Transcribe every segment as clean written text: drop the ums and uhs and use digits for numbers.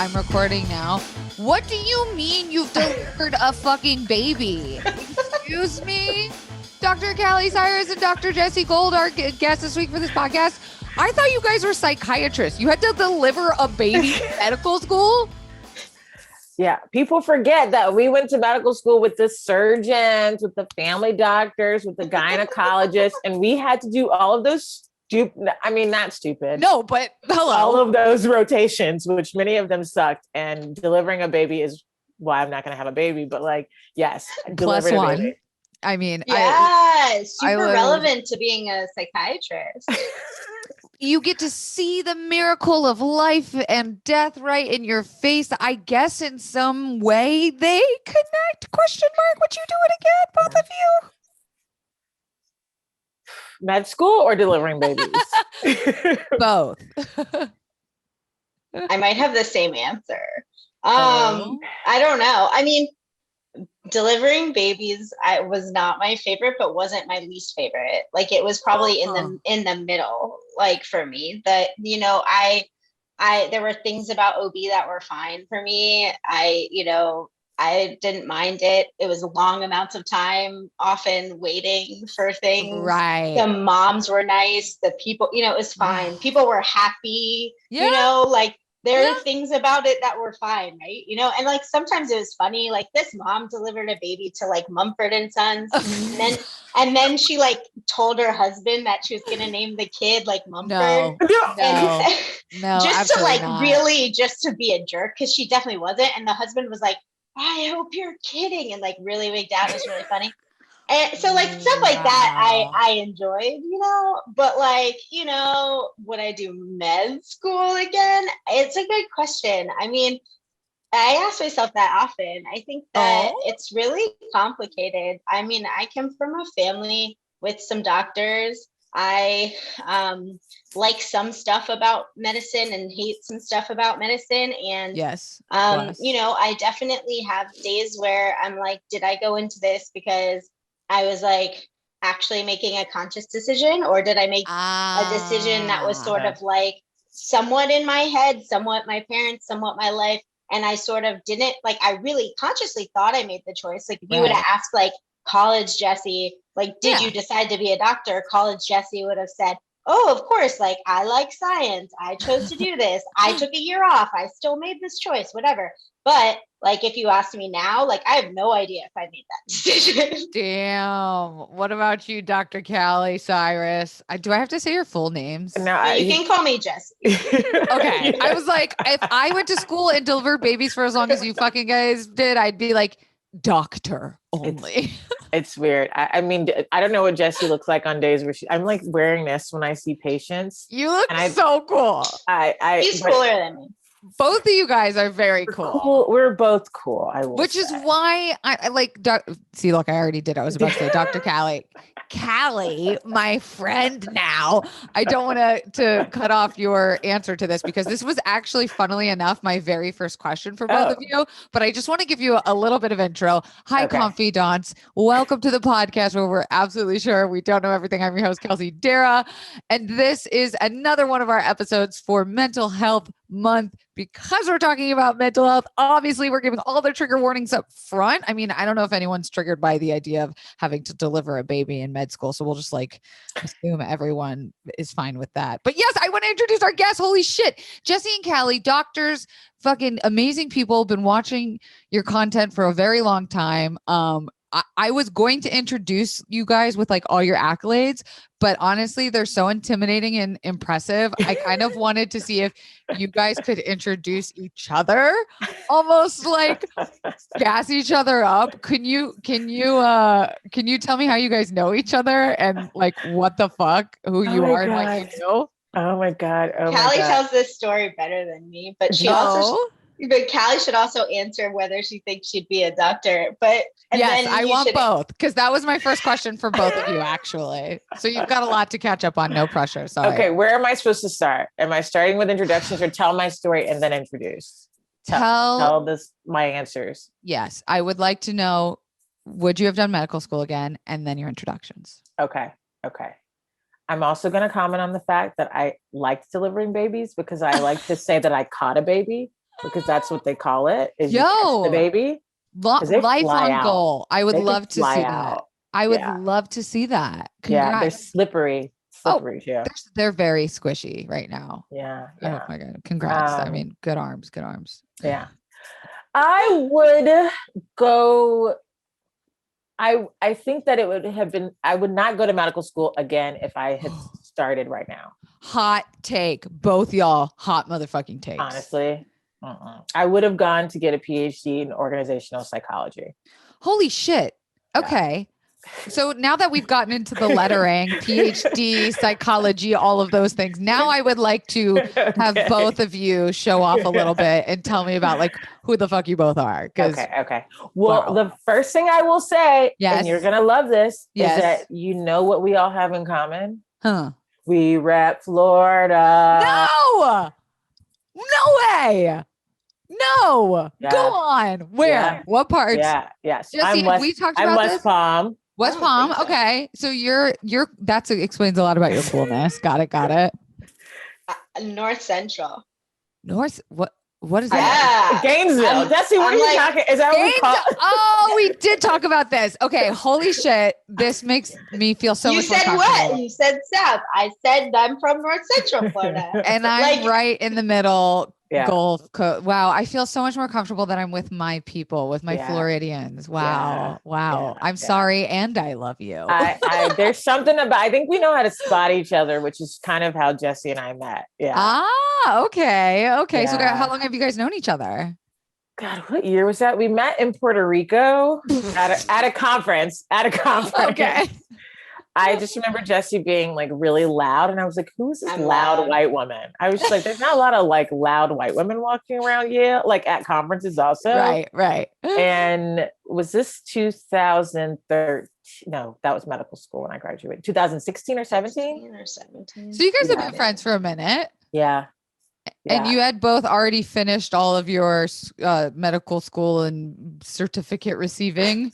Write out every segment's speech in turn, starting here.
I'm recording now. What do you mean you've delivered a fucking baby? Excuse me? Dr. Cali, CYRUS, and Dr. Jessi Gold, our guests this week for this podcast. I thought you guys were psychiatrists. You had to deliver a baby in medical school? Yeah, people forget that we went to medical school with the surgeons, with the family doctors, with the gynecologists, and we had to do all of those not stupid. No, but hello. All of those rotations, which many of them sucked, and delivering a baby is why I'm not going to have a baby, but like, yes. Plus one. I mean, super relevant to being a psychiatrist. You get to see the miracle of life and death right in your face. I guess in some way they connect, ? Would you do it again, both of you? Med school or delivering babies? Both. I might have the same answer. I don't know. I mean, delivering babies was not my favorite, but wasn't my least favorite. Like, it was probably in the middle, like, for me. That, you know, I there were things about OB that were fine for me. I didn't mind it. It was long amounts of time, often waiting for things. Right. The moms were nice. The people, you know, it was fine. People were happy. Yeah. You know, like, there are things about it that were fine, right? You know, and like sometimes it was funny. Like, this mom delivered a baby to like Mumford and Sons, and then she like told her husband that she was gonna name the kid like Mumford. No, just to like really just to be a jerk, because she definitely wasn't. And the husband was like, "I hope you're kidding," and like really wigged out. It was really funny. And so like stuff like that I enjoyed, you know, but like, you know, would I do med school again? It's a good question. I mean, I ask myself that often. I think that it's really complicated. I mean, I come from a family with some doctors. I like some stuff about medicine and hate some stuff about medicine. And yes, you know, I definitely have days where I'm like, did I go into this because I was like actually making a conscious decision, or did I make a decision that was sort of like somewhat in my head, somewhat my parents, somewhat my life, and I sort of didn't, like, I really consciously thought I made the choice. Like, if you would have asked like college Jessi, like, did you decide to be a doctor? College Jessi would have said, oh, of course, like, I like science. I chose to do this. I took a year off. I still made this choice, whatever. But like, if you asked me now, like, I have no idea if I made that decision. Damn. What about you, Dr. Cali, CYRUS? Do I have to say your full names? No, you can call me Jessi. Okay. I was like, if I went to school and delivered babies for as long as you fucking guys did, I'd be like, doctor only. It's weird. I mean, I don't know what Jessi looks like on days where I'm like wearing this when I see patients. You look so cool. He's cooler than me. Both of you guys are very cool. We're both cool. Which is why I like, see, look, I already did. I was about to say Dr. Cali. Cali, my friend now. I don't want to cut off your answer to this, because this was actually, funnily enough, my very first question for both of you. But I just want to give you a little bit of intro. Hi, confidants. Welcome to the podcast where we're absolutely sure we don't know everything. I'm your host, Kelsey, darragh. And this is another one of our episodes for Mental Health Month. Because we're talking about mental health, obviously we're giving all the trigger warnings up front. I mean, I don't know if anyone's triggered by the idea of having to deliver a baby in med school. So we'll just like assume everyone is fine with that. But yes, I want to introduce our guests. Holy shit. Jessi and Cali, doctors, fucking amazing people. Been watching your content for a very long time. I was going to introduce you guys with like all your accolades, but honestly, they're so intimidating and impressive. I kind of wanted to see if you guys could introduce each other, almost like gas each other up. Can you tell me how you guys know each other and like what the fuck, who you are and what you do? Oh my God. Cali tells this story better than me, but but Cali should also answer whether she thinks she'd be a doctor. But yes, I want both, because that was my first question for both of you, actually. So you've got a lot to catch up on. No pressure. Sorry. Okay, where am I supposed to start? Am I starting with introductions or tell my story and then introduce? Tell this my answers. Yes, I would like to know, would you have done medical school again? And then your introductions. Okay. I'm also going to comment on the fact that I liked delivering babies because I like to say that I caught a baby. because that's what they call it. Is Yo, you catch the baby. Lifelong goal. I would love to see that. Out. I would love to see that. Congrats. Yeah, they're slippery too. They're very squishy right now. Yeah. Oh my God. Congrats. I mean, good arms. Yeah. I would go. I think that it would have been, I would not go to medical school again if I had started right now. Hot take. Both y'all hot motherfucking takes. Honestly. I would have gone to get a PhD in organizational psychology. Holy shit. Okay. So now that we've gotten into the lettering, PhD, psychology, all of those things, now I would like to have both of you show off a little bit and tell me about like who the fuck you both are. Okay. Well, the first thing I will say, and you're going to love this, is that you know what we all have in common? Huh? We rep Florida. No way. No. Yeah. Go on. Where? Yeah. What parts? Yeah. Yes. Jessi, we talked about I'm West this? Palm. West Palm. So. Okay. So you're that explains a lot about your coolness. Got it. North Central. What is that? Yeah. Gainesville. Jessi, what are you talking? Is that what we call? Oh, we did talk about this. Okay. Holy shit. This makes me feel so much more comfortable. You said what? You said South. I said I'm from North Central Florida. And I'm right in the middle. Yeah. Gulf Coast. Wow. I feel so much more comfortable that I'm with my people, with my Floridians. Wow. I'm sorry. And I love you. There's something about, I think we know how to spot each other, which is kind of how Jessi and I met. Yeah. Okay. Yeah. So how long have you guys known each other? God, what year was that? We met in Puerto Rico at a conference. Okay. I just remember Jessi being like really loud, and I was like, "Who's this loud white woman?" I was just like, "There's not a lot of like loud white women walking around, like at conferences also." Right. And was this 2013? No, that was medical school when I graduated. 2016 or 17? So you guys have been friends for a minute. Yeah. And you had both already finished all of your medical school and certificate receiving.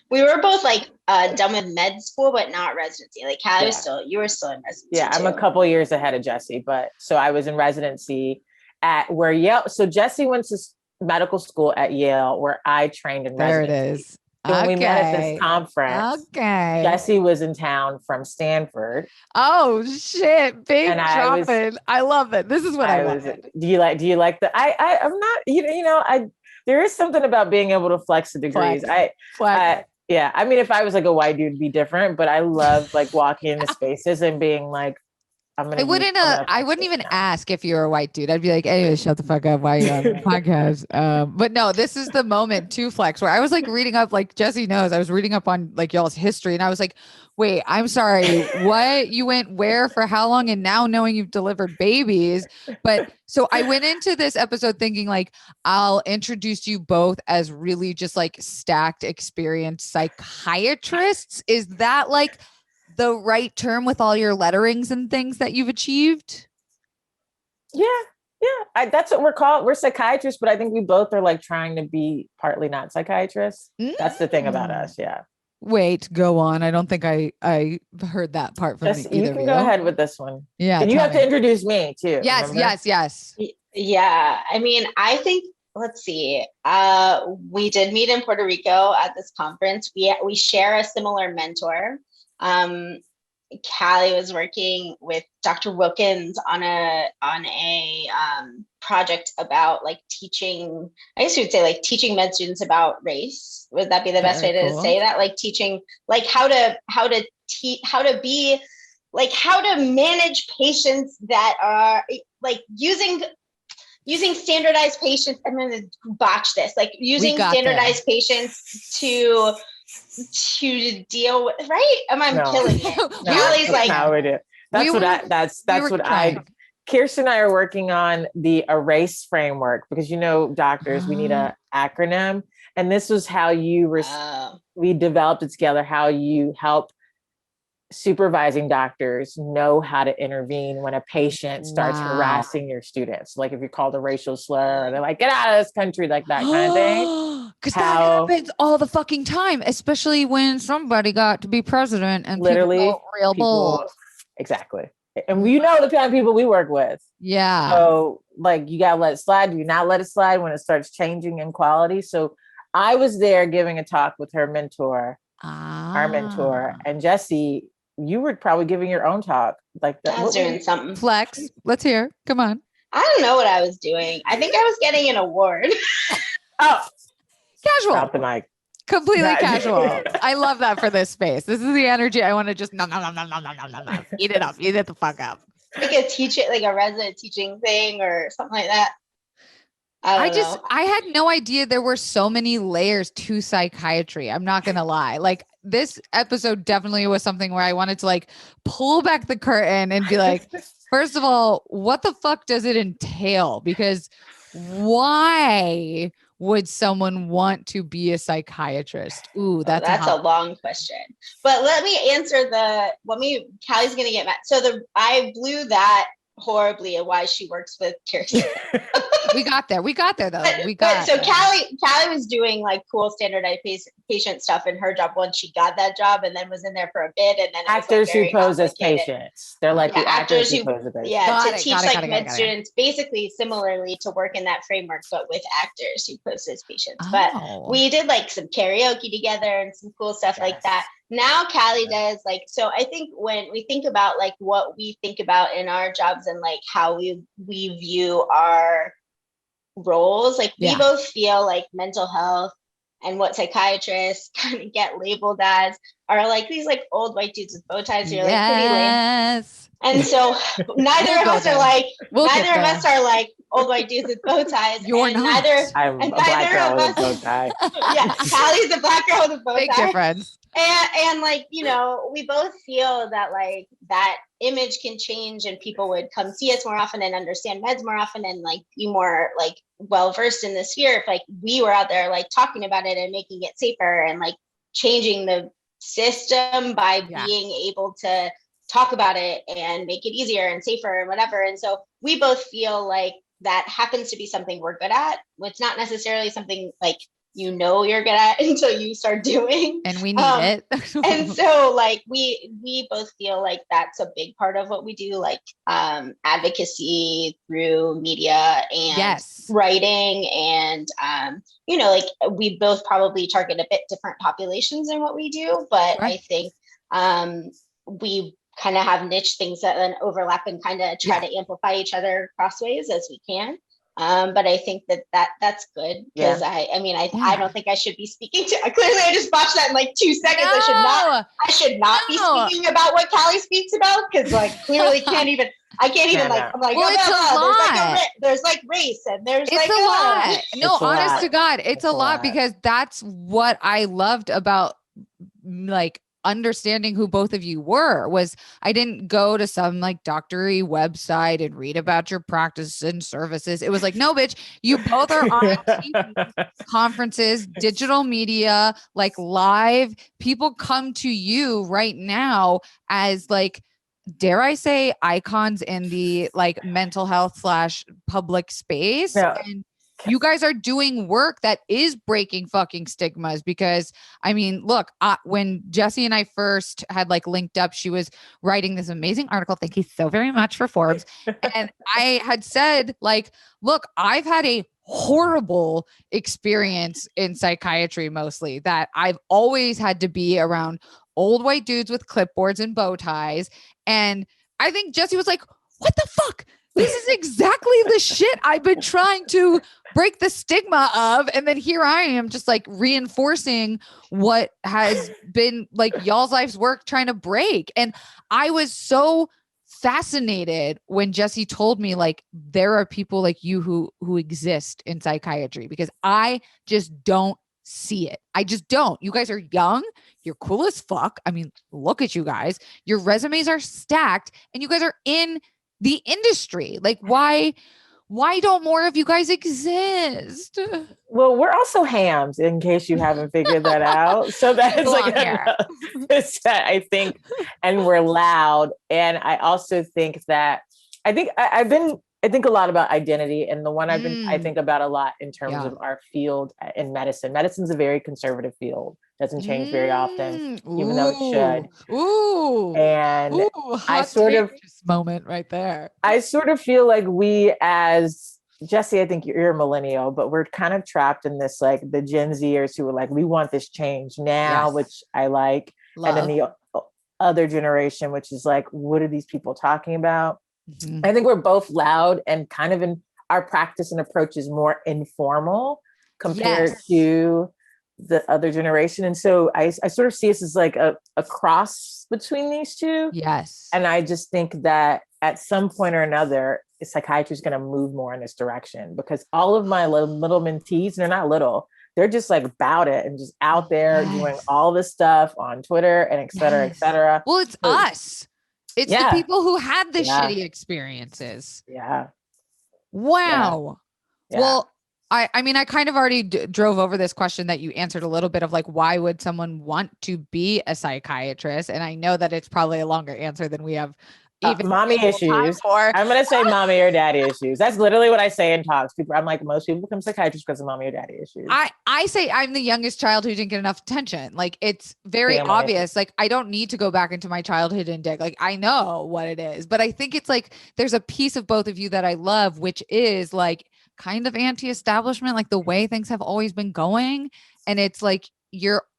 We were both like done with med school, but not residency. Like Cali you were still in residency. Yeah, I'm a couple years ahead of Jessi, but so I was in residency at where Yale. So Jessi went to medical school at Yale, where I trained in residency. There it is. When we met at this conference, Jessi was in town from Stanford. Oh shit! Big dropping. I love it. This is what I wanted. Do you like the? I'm not. There is something about being able to flex the degrees. Yeah. I mean, if I was like a white dude, it'd be different, but I love like walking into spaces and being like, I wouldn't even ask if you were a white dude. I'd be like, hey, shut the fuck up. Why are you on the podcast? But no, this is the moment to flex where I was like reading up, like Jessi knows, I was reading up on like y'all's history and I was like, wait, I'm sorry. What? You went where for how long? And now knowing you've delivered babies. But so I went into this episode thinking like, I'll introduce you both as really just like stacked, experienced psychiatrists. Is that like the right term with all your letterings and things that you've achieved? Yeah. That's what we're called. We're psychiatrists, but I think we both are like trying to be partly not psychiatrists. That's the thing about us. Yeah. Wait, go on. I don't think I heard that part from either you. Can go ahead with this one. Yeah. And you have to introduce me too. Yes. Remember? Yes. Yeah. I mean, I think, let's see. We did meet in Puerto Rico at this conference. We share a similar mentor. Cali was working with Dr. Wilkins on a project about like teaching, I guess you would say like teaching med students about race. Would that be the best way to say that? Like teaching, like how to manage patients that are like using standardized patients. I'm going to botch this, like using standardized patients to deal with, right? Am I killing it? Cali's like, how we do. That's what Kirsten and I are working on the ERACE framework because, doctors, we need an acronym. And this was how we developed it together, how you help supervising doctors know how to intervene when a patient starts harassing your students. Like if you're called a racial slur, or they're like, get out of this country, like that kind of thing. Because that happens all the fucking time, especially when somebody got to be president and literally real bull. Exactly. And the kind of people we work with. Yeah. So like, you gotta let it slide? Do you not let it slide when it starts changing in quality? So I was there giving a talk with her mentor, our mentor, and Jessi, you were probably giving your own talk like that. I was doing something. Flex. Let's hear. Come on. I don't know what I was doing. I think I was getting an award. Oh, Casual. drop the mic. Completely casual. I love that for this space. This is the energy I want to just nom. Eat it up. Eat it the fuck up. Like a resident teaching thing or something like that. I had no idea there were so many layers to psychiatry. I'm not going to lie. Like, this episode definitely was something where I wanted to like pull back the curtain and be like, first of all, what the fuck does it entail? Because why would someone want to be a psychiatrist? Ooh, that's a long question. But let me answer Callie's going to get mad. So I blew that horribly at why she works with Kirsten. We got there though. So Cali was doing like cool standardized patient stuff in her job once she got that job, and then was in there for a bit. And then actors who pose as patients. They're like the actors who pose as patients. Yeah, to teach med students basically similarly to work in that framework, but with actors who pose as patients. But we did like some karaoke together and some cool stuff like that. Now Cali does like, so I think when we think about like what we think about in our jobs and like how we view our roles, like we both feel like mental health and what psychiatrists kind of get labeled as are like these like old white dudes with bow ties who are like pretty lame. And so neither of us are like old white dudes with bow ties. You're not. I'm a black girl with a bow tie. Yeah, Callie's a black girl with a bow tie. Big difference. And like, you know, we both feel that like that image can change and people would come see us more often and understand meds more often and like be more like well-versed in the sphere if like we were out there like talking about it and making it safer and like changing the system by being able to talk about it and make it easier and safer and whatever. And so we both feel like that happens to be something we're good at. It's not necessarily something like you know you're good at until you start doing, and we need it. And so like we both feel like that's a big part of what we do, like advocacy through media and writing, and you know, like we both probably target a bit different populations in what we do, but I think we kind of have niche things that then overlap and kind of try to amplify each other crossways as we can. But I think that's good because I don't think I should be speaking to. Clearly, I just botched that in like 2 seconds. I should not be speaking about what Cali speaks about because like clearly I can't even like. I'm like, well, there's like race and there's it's like a lot. No, honest to God, it's a lot because that's what I loved about like understanding who both of you was I didn't go to some like doctory website and read about your practice and services. It was like, no, bitch, you both are on TV, conferences, digital media, like live. People come to you right now as like, dare I say, icons in the like mental health / public space. And you guys are doing work that is breaking fucking stigmas because I mean, look, when Jessi and I first had like linked up, she was writing this amazing article. Thank you so very much for Forbes. And I had said like, look, I've had a horrible experience in psychiatry, mostly that I've always had to be around old white dudes with clipboards and bow ties. And I think Jessi was like, what the fuck? This is exactly the shit I've been trying to break the stigma of. And then here I am just like reinforcing what has been like y'all's life's work trying to break. And I was so fascinated when Jessi told me like, there are people like you who exist in psychiatry because I just don't see it. I just don't. You guys are young. You're cool as fuck. I mean, look at you guys. Your resumes are stacked and you guys are in the industry. Like why don't more of you guys exist? Well, we're also hams in case you haven't figured that out. So that's like, I think, and we're loud. And I also think that, I think a lot about identity, and the one I think about a lot in terms of our field in medicine. Medicine's a very conservative field. doesn't change very often, even though it should. Ooh. And Ooh, I sort of moment right there. I sort of feel like we as Jessi, I think you're a millennial, but we're kind of trapped in this, like the Gen Zers who are like, we want this change now, Yes. which I like. Love. And then the other generation, which is like, what are these people talking about? Mm-hmm. I think we're both loud and kind of in our practice and approach is more informal compared to the other generation. And so I sort of see us as like a cross between these two. Yes. And I just think that at some point or another, psychiatry is going to move more in this direction, because all of my little mentees, they're not little, they're just like about it and just out there doing all this stuff on Twitter and et cetera, et cetera. Well, it's us. It's the people who had the shitty experiences. Yeah. Wow. Yeah. Well, I mean, I kind of already drove over this question that you answered a little bit of like, why would someone want to be a psychiatrist? And I know that it's probably a longer answer than we have. Even mommy issues. I'm going to say mommy or daddy issues. That's literally what I say in talks. People, I'm like, most people become psychiatrists because of mommy or daddy issues. I say I'm the youngest child who didn't get enough attention. Like, it's very obvious. Like, I don't need to go back into my childhood and dig. Like, I know what it is, but I think it's like, there's a piece of both of you that I love, which is like kind of anti-establishment, like the way things have always been going. And it's like,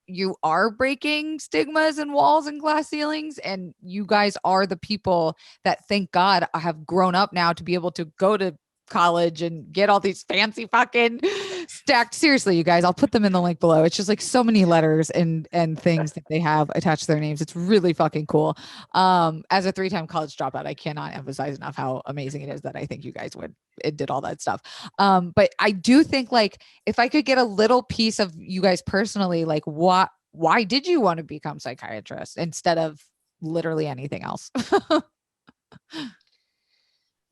you are breaking stigmas and walls and glass ceilings, and you guys are the people that, thank God, have grown up now to be able to go to college and get all these fancy fucking stacked. Seriously, you guys, I'll put them in the link below. It's just like so many letters and things that they have attached to their names. It's really fucking cool. As a 3-time college dropout, I cannot emphasize enough how amazing it is that I think you guys did all that stuff. But I do think, like, if I could get a little piece of you guys personally, like why did you want to become psychiatrist instead of literally anything else?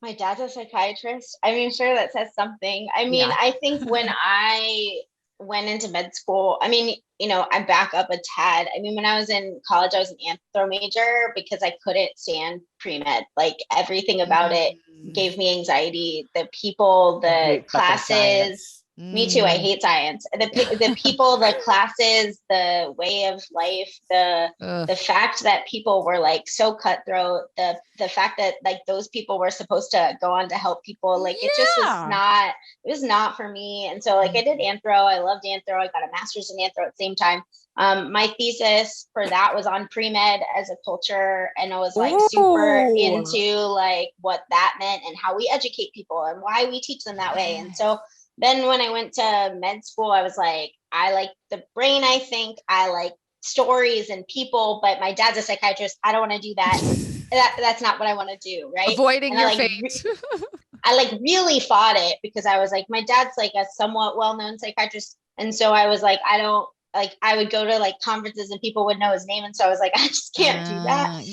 My dad's a psychiatrist. I mean, sure, that says something. I mean, I think when I went into med school, I mean, you know, I back up a tad. I mean, when I was in college, I was an anthro major because I couldn't stand pre-med. Like, everything about it gave me anxiety. The people, the classes. Me too. I hate science. The people, the classes, the way of life, the fact that people were like so cutthroat, the fact that like those people were supposed to go on to help people, like it just was not for me. And so like I did anthro. I loved anthro. I got a master's in anthro at the same time. My thesis for that was on pre-med as a culture, and I was like super into like what that meant and how we educate people and why we teach them that way. And so then when I went to med school, I was like, I like the brain, I think. I like stories and people, but my dad's a psychiatrist. I don't want to do that. That's not what I want to do, right? Avoiding your fate. I like really fought it because I was like, my dad's like a somewhat well-known psychiatrist. And so I was like, I would go to like conferences and people would know his name. And so I was like, I just can't do that.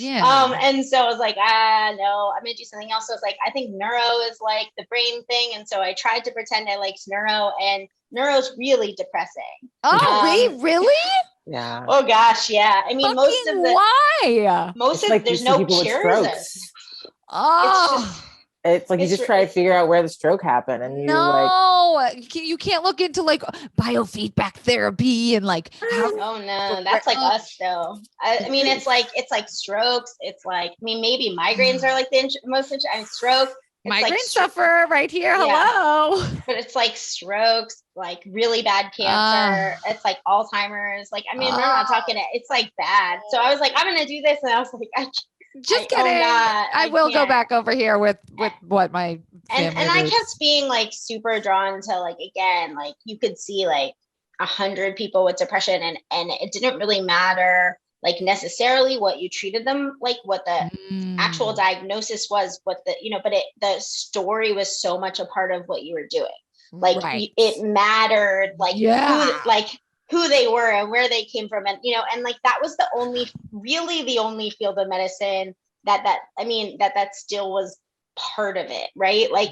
And so I was like, no, I'm going to do something else. So I was like, I think neuro is like the brain thing. And so I tried to pretend I liked neuro, and neuro's really depressing. Oh, really? Yeah. Oh gosh. Yeah. I mean, there's no cures. It's like you just try to figure out where the stroke happened, and you can't look into like biofeedback therapy and like oh no, that's like us though. I mean, it's like strokes. It's like, I mean, maybe migraines are like the most stroke. Migraine sufferer right here. Hello. But it's like strokes, like really bad cancer. It's like Alzheimer's. Like, I mean, we're not talking. It's like bad. So I was like, I'm gonna do this, and I was like, just kidding. I will go back over here with what my and I kept being like super drawn to like, again, like you could see like 100 people with depression, and it didn't really matter like necessarily what you treated them, like what the actual diagnosis was, what the, you know, but the story was so much a part of what you were doing. Like it mattered, like who they were and where they came from. And, you know, and like, that was the only field of medicine that still was part of it. Right. Like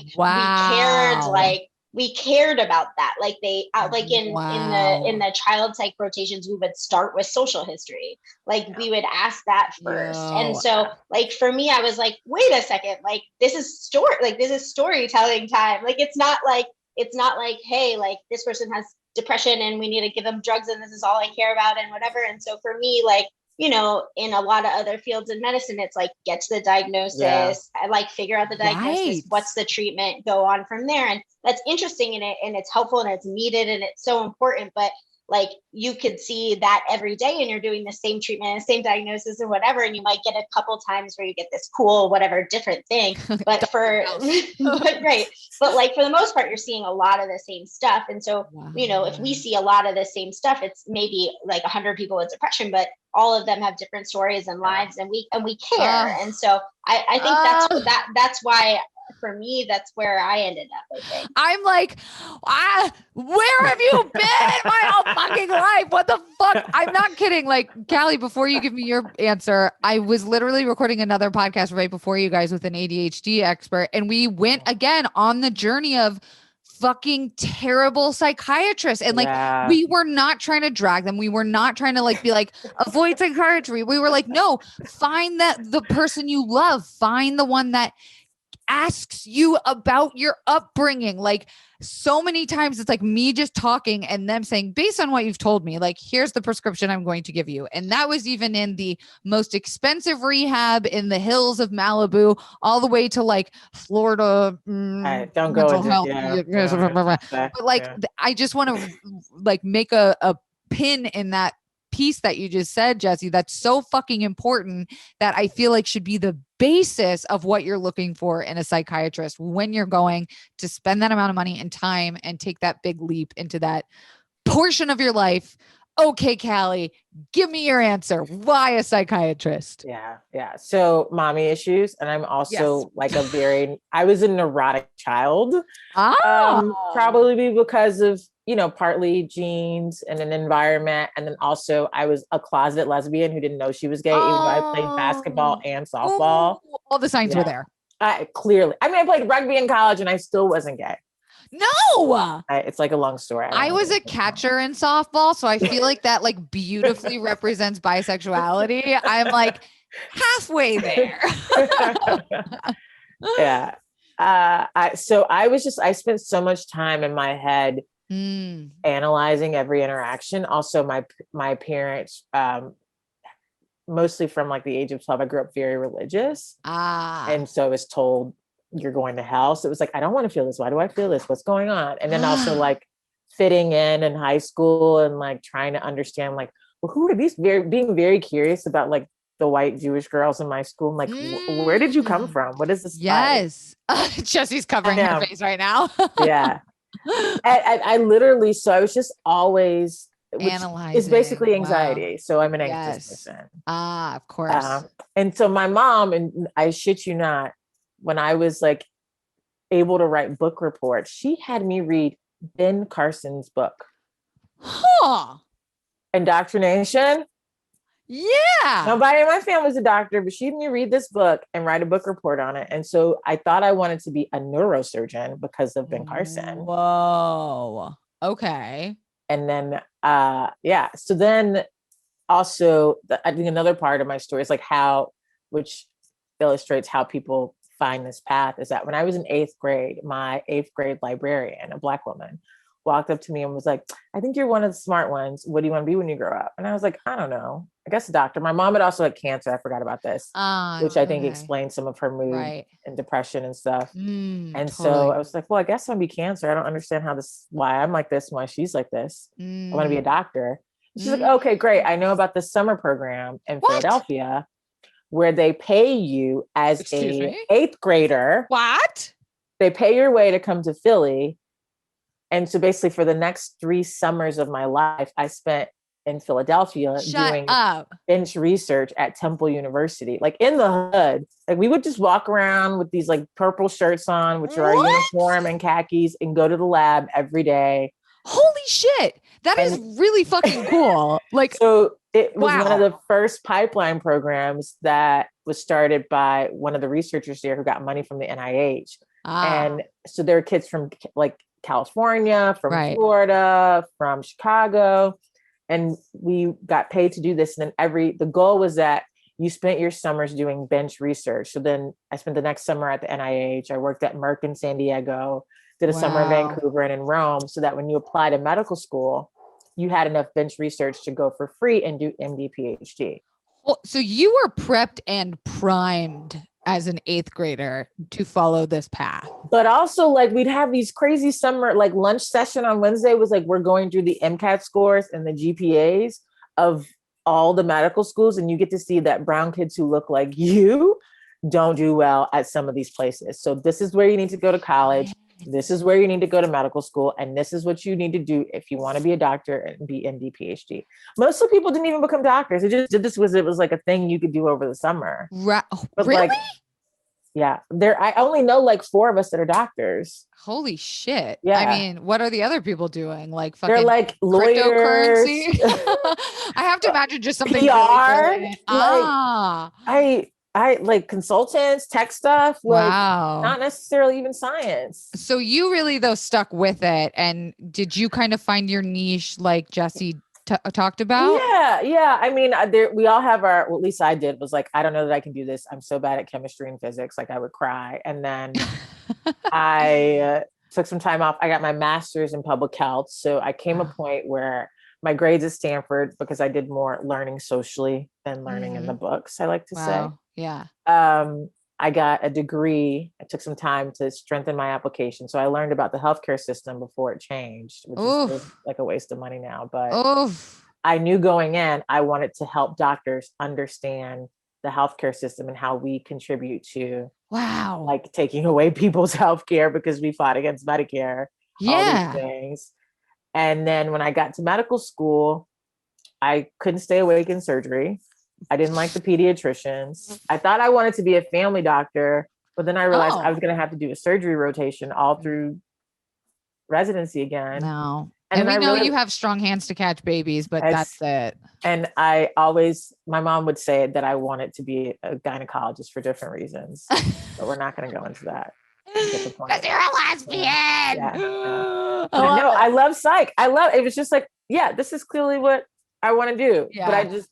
we cared about that. Like they, like in the child psych rotations, we would start with social history. Like we would ask that first. And so like, for me, I was like, wait a second, like this is storytelling time. Like, it's not like, hey, like this person has depression and we need to give them drugs and this is all I care about and whatever. And so for me, like, you know, in a lot of other fields in medicine, it's like, get to the diagnosis, I like figure out the diagnosis, what's the treatment, go on from there. And that's interesting in it, and it's helpful and it's needed and it's so important. But like, you could see that every day and you're doing the same treatment and the same diagnosis and whatever, and you might get a couple times where you get this cool, whatever, different thing. But right. But like, for the most part, you're seeing a lot of the same stuff. And so, you know, if we see a lot of the same stuff, it's maybe like 100 people with depression, but all of them have different stories and lives, and we care. And so I think that's why, for me, that's where I ended up, I think. I'm like, where have you been in my whole fucking life? What the fuck? I'm not kidding. Like, Callie, before you give me your answer, I was literally recording another podcast right before you guys with an ADHD expert. And we went again on the journey of fucking terrible psychiatrists. And like, we were not trying to drag them. We were not trying to like, be like, avoid psychiatry. We were like, no, find the person you love. Find the one that asks you about your upbringing. Like, so many times it's like me just talking and them saying, based on what you've told me, like, here's the prescription I'm going to give you. And that was even in the most expensive rehab in the hills of Malibu, all the way to like Florida. Don't go into health. But like, I just want to like make a pin in that piece that you just said, Jessi, that's so fucking important, that I feel like should be the basis of what you're looking for in a psychiatrist when you're going to spend that amount of money and time and take that big leap into that portion of your life. Okay, Callie, give me your answer. Why a psychiatrist? Yeah. So mommy issues. And I'm also like I was a neurotic child. Probably because of, you know, partly genes and an environment. And then also I was a closet lesbian who didn't know she was gay, even though I played basketball and softball. All the signs were there. Clearly. I mean, I played rugby in college and I still wasn't gay. No, it's like a long story. I was a catcher in softball, so I feel like that like beautifully represents bisexuality. I'm like halfway there. I spent so much time in my head analyzing every interaction. Also, my parents, mostly from like the age of 12, I grew up very religious. And so I was told, you're going to hell. So it was like, I don't want to feel this. Why do I feel this? What's going on? And then also like fitting in high school and like trying to understand like, well, who are these? Being very curious about like the white Jewish girls in my school. I'm like, where did you come from? What is this? Yes. Jessi's covering her face right now. I literally, so I was just always analyzing. It's basically anxiety. So I'm an anxious person. Of course. And so my mom, and I shit you not, when I was like able to write book reports, she had me read Ben Carson's book. Indoctrination. Yeah. Nobody in my family is a doctor, but she had me read this book and write a book report on it. And so I thought I wanted to be a neurosurgeon because of Ben Carson. Whoa. Okay. And then, so then also I think another part of my story is like which illustrates how people find this path, is that when I was in 8th grade, my 8th grade librarian, a Black woman, walked up to me and was like, I think you're one of the smart ones. What do you want to be when you grow up? And I was like, I don't know. I guess a doctor. My mom had also had cancer. I forgot about this, which I think explains some of her mood and depression and stuff. So I was like, well, I guess I'll be cancer. I don't understand why I'm like this, and why she's like this. I want to be a doctor. She's like, okay, great. I know about this summer program in Philadelphia where they pay you as a 8th grader. What? They pay your way to come to Philly. And so basically for the next 3 summers of my life, I spent in Philadelphia doing bench research at Temple University, like in the hood. Like we would just walk around with these like purple shirts on, which are our uniform, and khakis, and go to the lab every day. Holy shit. That is really fucking cool. Like, so it was one of the first pipeline programs that was started by one of the researchers there who got money from the NIH. And so there are kids from like California, from Florida, from Chicago, and we got paid to do this. And then the goal was that you spent your summers doing bench research. So then I spent the next summer at the NIH. I worked at Merck in San Diego. did a summer in Vancouver and in Rome, so that when you apply to medical school, you had enough bench research to go for free and do MD, PhD. Well, so you were prepped and primed as an 8th grader to follow this path. But also, like, we'd have these crazy summer, like, lunch session on Wednesday was like, we're going through the MCAT scores and the GPAs of all the medical schools. And you get to see that brown kids who look like you don't do well at some of these places. So this is where you need to go to college. This is where you need to go to medical school. And this is what you need to do if you want to be a doctor and be MD, PhD. Most of the people didn't even become doctors. It just did this it was like a thing you could do over the summer. But really? Like, yeah. I only know like 4 of us that are doctors. Holy shit. Yeah. I mean, what are the other people doing? Like fucking they're like lawyers. Cryptocurrency. I have to imagine just something PR. Really I like consultants, tech stuff, like not necessarily even science. So you really though stuck with it. And did you kind of find your niche like Jessi talked about? Yeah. I mean, we all have our, well, at least I did, was like, I don't know that I can do this. I'm so bad at chemistry and physics. Like I would cry. And then I took some time off. I got my master's in public health. So I came a point where my grades at Stanford, because I did more learning socially than learning in the books, I like to say. Yeah. I got a degree. I took some time to strengthen my application. So I learned about the healthcare system before it changed, which is like a waste of money now. But I knew going in, I wanted to help doctors understand the healthcare system and how we contribute to like taking away people's healthcare because we fought against Medicare. All these things. And then when I got to medical school, I couldn't stay awake in surgery. I didn't like the pediatricians. I thought I wanted to be a family doctor, but then I realized I was going to have to do a surgery rotation all through residency again. No. And we know you have strong hands to catch babies, but that's it. And my mom would say that I wanted to be a gynecologist for different reasons, but we're not going to go into that. Because you're a lesbian. No, I love psych. It was just like, this is clearly what I want to do. But I just,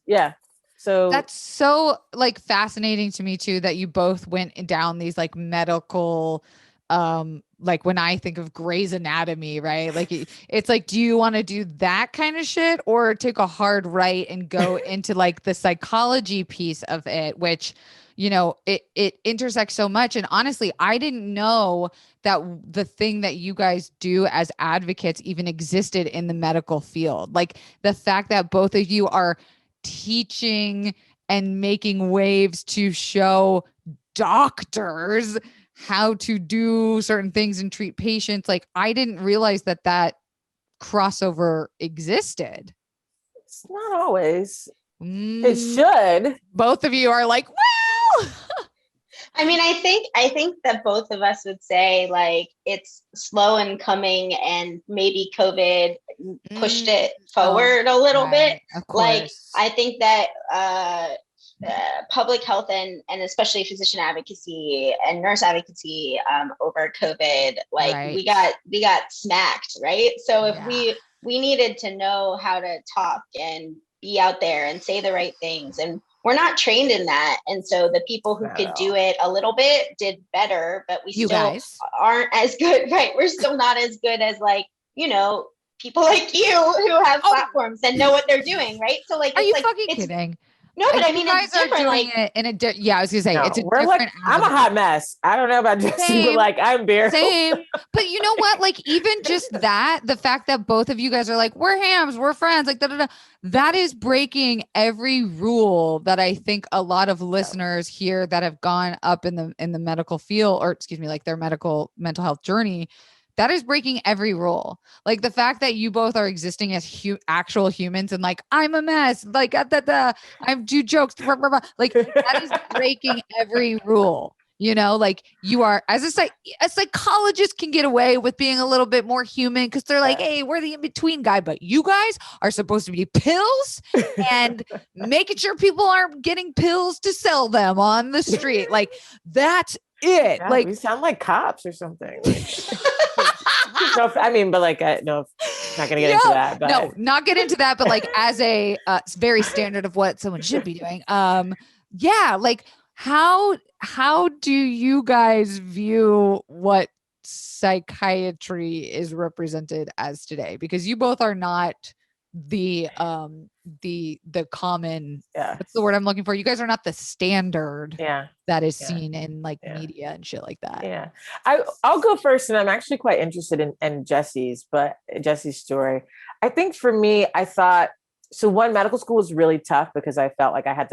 So that's so like fascinating to me too, that you both went down these like medical, like when I think of Grey's Anatomy, right? Like it's like, do you want to do that kind of shit or take a hard right and go into like the psychology piece of it, which, you know, it intersects so much. And honestly, I didn't know that the thing that you guys do as advocates even existed in the medical field. Like the fact that both of you are teaching and making waves to show doctors how to do certain things and treat patients. Like I didn't realize that crossover existed. It's not always. It should. Both of you are like, well, I mean, I think that both of us would say like it's slow in coming and maybe COVID pushed it forward a little bit. Like I think that public health and especially physician advocacy and nurse advocacy over COVID, like we got smacked, right? So if we needed to know how to talk and be out there and say the right things, and we're not trained in that. And so the people who could do it a little bit did better, but we still aren't as good, right? We're still not as good as like, you know, people like you who have platforms and know what they're doing, right? So like, are you fucking kidding? No, but I mean, guys it's different. Like, it in a I was gonna say it's a different. Like, I'm a hot mess. I don't know about Jessi, but like I'm bare. Same. But you know what? Like even just that, the fact that both of you guys are like, we're hams, we're friends, like that is breaking every rule that I think a lot of listeners here that have gone up in the medical field, or excuse me, like their mental health journey. That is breaking every rule. Like the fact that you both are existing as actual humans and like, I'm a mess. Like, I do jokes. Blah, blah, blah. Like that is breaking every rule, you know, like you are as a psychologist can get away with being a little bit more human. Cause they're like, hey, we're the in-between guy, but you guys are supposed to be pills and making sure people aren't getting pills to sell them on the street. Like that's it. Yeah, like we sound like cops or something. No, I mean, but like, no, not gonna get into that. But. No, not get into that. But like, as a very standard of what someone should be doing. Like how do you guys view what psychiatry is represented as today? Because you both are not the common, what's the word I'm looking for? You guys are not the standard that is seen in like media and shit like that. Yeah. I'll go first, and I'm actually quite interested in Jessi's story. I think for me, I thought, so one, medical school was really tough because I felt like I had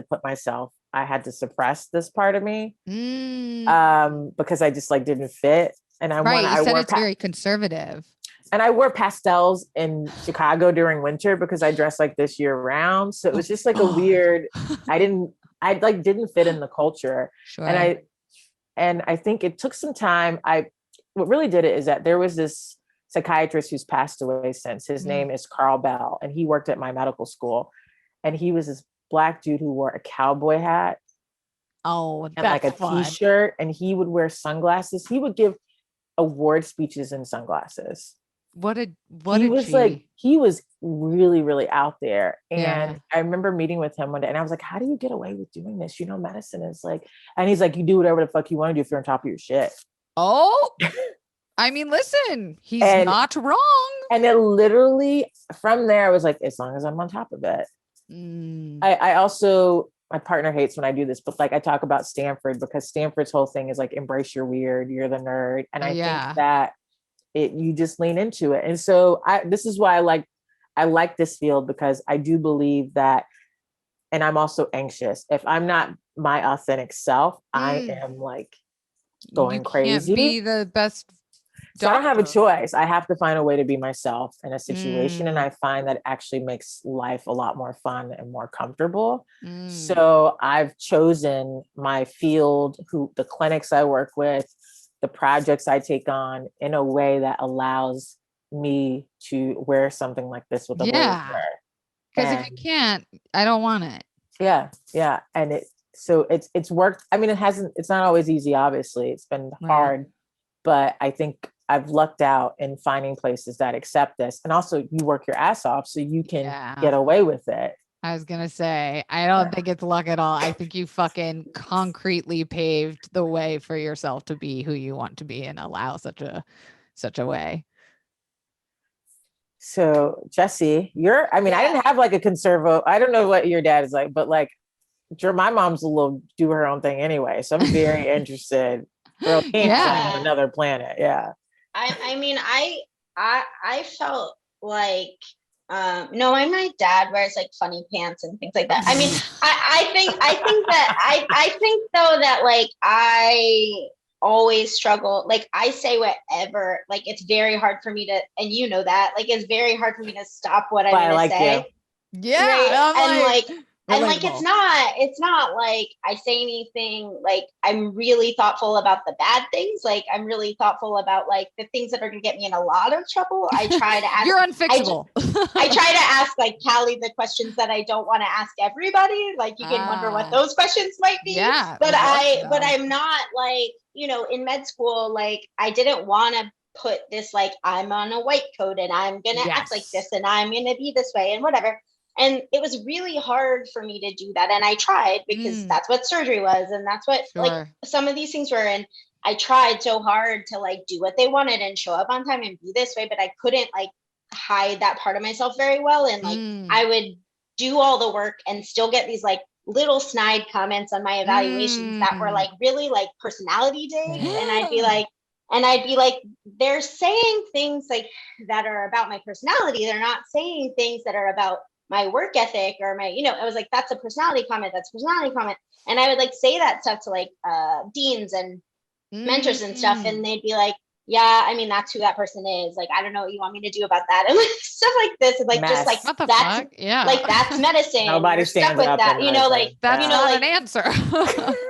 to suppress this part of me because I just like didn't fit. And you said it's very conservative. And I wore pastels in Chicago during winter because I dressed like this year round. So it was just like a weird, I didn't fit in the culture. Sure. And I think it took some time. What really did it is that there was this psychiatrist who's passed away since. His name is Carl Bell, and he worked at my medical school. And he was this Black dude who wore a cowboy hat. Oh, and like a t-shirt, and he would wear sunglasses. He would give award speeches in sunglasses. He was really, really out there. And I remember meeting with him one day, and I was like, how do you get away with doing this? You know, medicine is like, and he's like, you do whatever the fuck you want to do if you're on top of your shit. Oh, I mean, listen, he's not wrong. And it literally, from there, I was like, as long as I'm on top of it. I also, my partner hates when I do this, but like I talk about Stanford because Stanford's whole thing is like, embrace your weird, you're the nerd. And I think that you just lean into it. And so this is why I like this field, because I do believe that, and I'm also anxious. If I'm not my authentic self, I am like going crazy. Can't be the best So I don't have a choice. I have to find a way to be myself in a situation. And I find that actually makes life a lot more fun and more comfortable. So I've chosen my field, the clinics I work with, the projects I take on in a way that allows me to wear something like this with a blazer. Because if you can't, I don't want it. Yeah. And it's worked. I mean, it's not always easy, obviously. It's been hard, but I think I've lucked out in finding places that accept this. And also you work your ass off so you can get away with it. I was going to say, I don't think it's luck at all. I think you fucking concretely paved the way for yourself to be who you want to be and allow such a way. So Jessi, I didn't have like a conservative, I don't know what your dad is like, but like my mom's do her own thing anyway. So I'm very interested. Girl, on another planet. Yeah. I mean, I felt like, no, my dad wears like funny pants and things like that. I mean, I think though that like I always struggle. Like I say whatever, like it's very hard for me to, and you know that, like it's very hard for me to stop what I'm gonna say. You. Yeah. Right? And like it's not like I say anything, like I'm really thoughtful about the bad things. Like I'm really thoughtful about like the things that are gonna get me in a lot of trouble. I try to ask You're unfixable. I try to ask like Cali the questions that I don't want to ask everybody. Like you can wonder what those questions might be. Yeah. But I'm not like, you know, in med school, like I didn't want to put this like I'm on a white coat and I'm gonna act like this and I'm gonna be this way and whatever. And it was really hard for me to do that. And I tried because that's what surgery was. And that's what like some of these things were. And I tried so hard to like do what they wanted and show up on time and be this way, but I couldn't like hide that part of myself very well. And like I would do all the work and still get these like little snide comments on my evaluations that were like really like personality days. And I'd be like, they're saying things like that are about my personality. They're not saying things that are about my work ethic or my, you know, I was like, that's a personality comment. And I would like say that stuff to like deans and mentors and stuff. And they'd be like, yeah, I mean, that's who that person is. Like, I don't know what you want me to do about that. And like stuff like this is like, just like, that's, like, that's medicine. Nobody stands with that, you know, like, that's you know, not like an answer.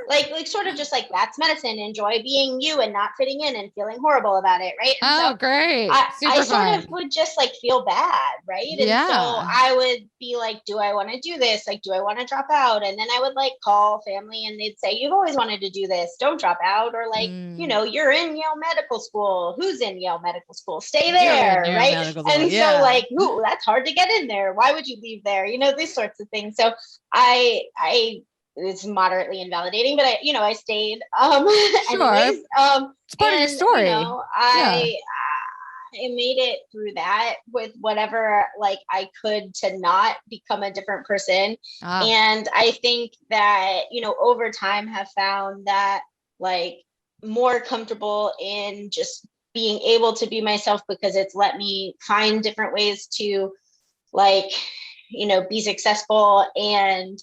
like sort of just like, that's medicine. Enjoy being you and not fitting in and feeling horrible about it. Right. And great. I sort of would just like feel bad. Right. And so I would be like, do I want to do this? Like, do I want to drop out? And then I would like call family and they'd say, you've always wanted to do this. Don't drop out. Or like, you know, you're in Yale Medical School. Who's in Yale Medical School? Stay there. Right. And so like, ooh, that's hard to get in there. Why would you leave there? You know, these sorts of things. So I it's moderately invalidating, but I stayed. Sure. Anyways, it's part of your story. I made it through that with whatever like I could to not become a different person. And I think that, over time have found that like more comfortable in just being able to be myself, because it's let me find different ways to like, be successful. And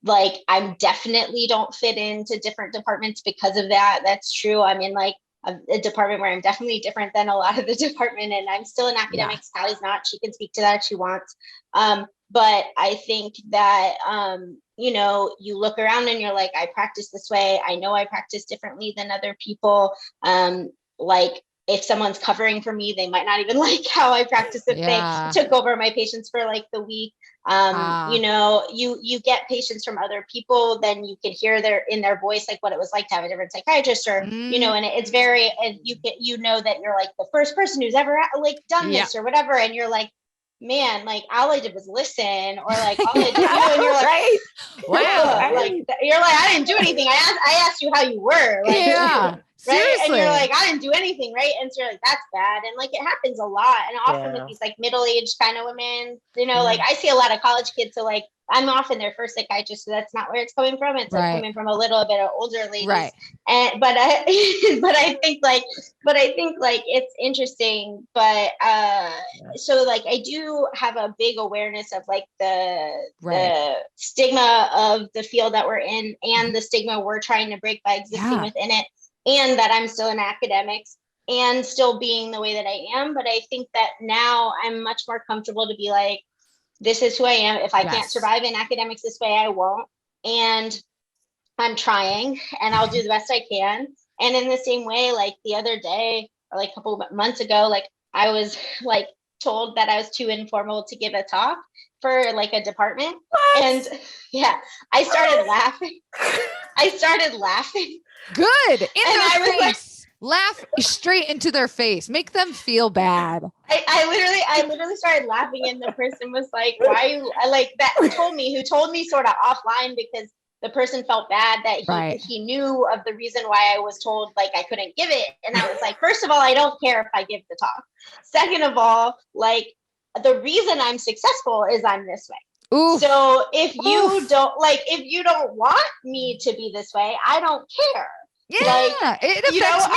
like, I definitely don't fit into different departments because of that. That's true. I'm in like a department where I'm definitely different than a lot of the department, and I'm still in academics. Callie's not. She can speak to that if she wants. But I think that, you look around and you're like, I practice this way. I know I practice differently than other people. Like if someone's covering for me, they might not even like how I practice if they took over my patients for like the week. You get patients from other people, then you can hear in their voice, like what it was like to have a different psychiatrist, or, and it's very, and you know that you're like the first person who's ever like done this or whatever. And you're like, man, like all I did was listen, or like all I did, and you're like, right. Wow. Like you're like, I didn't do anything. I asked you how you were. Like, right. Seriously. And you're like, I didn't do anything. Right. And so you're like, that's bad. And like, it happens a lot. And often with these like middle-aged kind of women, like I see a lot of college kids. So like, I'm often their first psychiatrist. So that's not where it's coming from. It's like coming from a little bit of older ladies. Right. And, but I think it's interesting, but, so like, I do have a big awareness of like the stigma of the field that we're in, and the stigma we're trying to break by existing within it. And that I'm still in academics and still being the way that I am. But I think that now I'm much more comfortable to be like, this is who I am. If I can't survive in academics this way, I won't. And I'm trying, and I'll do the best I can. And in the same way, like the other day, or like a couple of months ago, like I was like told that I was too informal to give a talk for like a department. What? And I started laughing. Good. I was laugh straight into their face. Make them feel bad. I literally started laughing, and the person was like, why are you like that? Who told me sort of offline, because the person felt bad that he knew of the reason why I was told like I couldn't give it. And I was like, first of all, I don't care if I give the talk. Second of all, like the reason I'm successful is I'm this way. Oof. So if you don't want me to be this way, I don't care. Yeah, like, it affects me.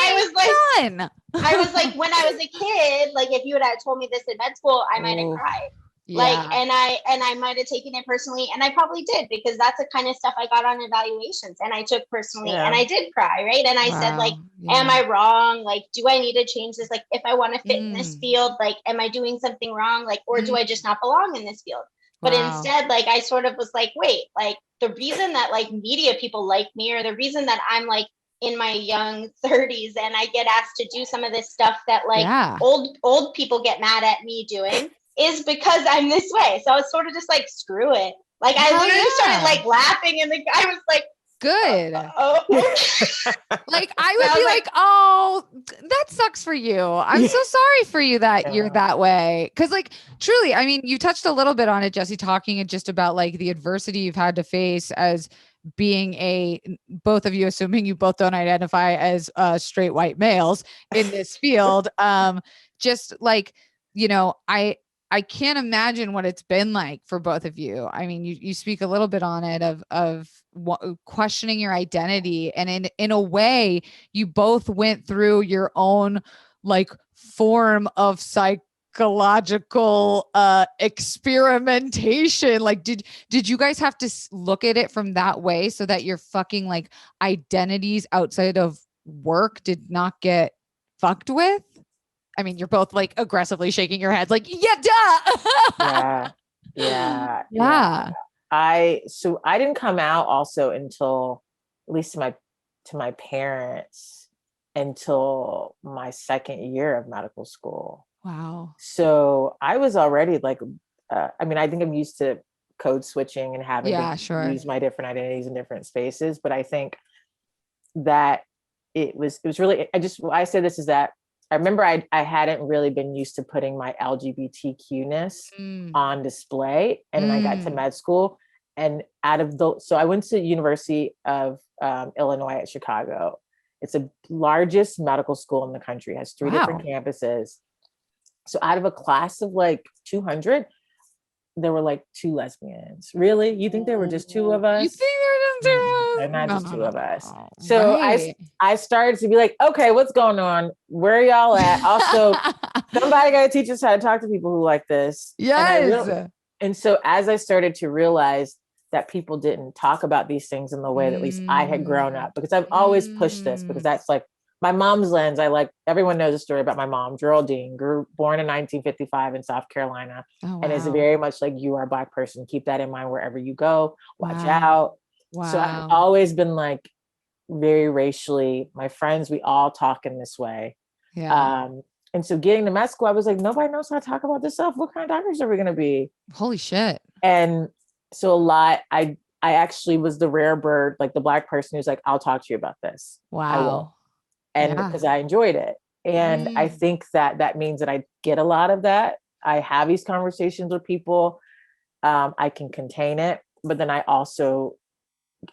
I was like, when I was a kid, like if you had told me this in med school, I might have cried. Like, and I might have taken it personally, and I probably did, because that's the kind of stuff I got on evaluations and I took personally, and I did cry. Right. And I said, like, am I wrong? Like, do I need to change this? Like, if I want to fit in this field, like, am I doing something wrong? Like, or do I just not belong in this field? But instead, like, I sort of was like, wait, like the reason that like media people like me, or the reason that I'm like in my young 30s and I get asked to do some of this stuff that like old people get mad at me doing, is because I'm this way. So I was sort of just like, screw it. Like I literally started like laughing, and the guy was like, good. Like I would be like, oh, that sucks for you. I'm so sorry for you that you're that way. Cause like truly, I mean, you touched a little bit on it, Jessi, talking just about like the adversity you've had to face as being both of you, assuming you both don't identify as straight white males in this field. Just like, I can't imagine what it's been like for both of you. I mean, you speak a little bit on it of questioning your identity, and in a way, you both went through your own like form of psychological experimentation. Like, did you guys have to look at it from that way so that your fucking like identities outside of work did not get fucked with? I mean, you're both like aggressively shaking your heads like, duh. Yeah. I didn't come out also until, at least to my parents, until my second year of medical school. Wow. So I was already like, I mean, I think I'm used to code switching and having to use my different identities in different spaces. But I think that it was really, why I say this is that I remember I hadn't really been used to putting my LGBTQ-ness on display. And then I got to med school, And out of those, so I went to University of Illinois at Chicago. It's the largest medical school in the country, has 3 different campuses. So out of a class of like 200, there were like 2 lesbians. Really? You think there were just 2 of us? You think there were just 2 of us? They're not just 2 of us. So I started to be like, okay, what's going on? Where are y'all at? Also, somebody got to teach us how to talk to people who like this. Yes. And so as I started to realize that people didn't talk about these things in the way that at least I had grown up, because I've always pushed this, because that's like my mom's lens. Everyone knows a story about my mom, Geraldine, born in 1955 in South Carolina, and is very much like, you are a Black person. Keep that in mind wherever you go. Watch out. Wow. So I've always been like very racially, my friends, we all talk in this way. Yeah. And so getting to med school, I was like, nobody knows how to talk about this stuff. What kind of doctors are we going to be? Holy shit. And so I actually was the rare bird, like the Black person who's like, I'll talk to you about this. Wow. I will. And because I enjoyed it. And I think that means that I get a lot of that. I have these conversations with people. I can contain it. But then I also,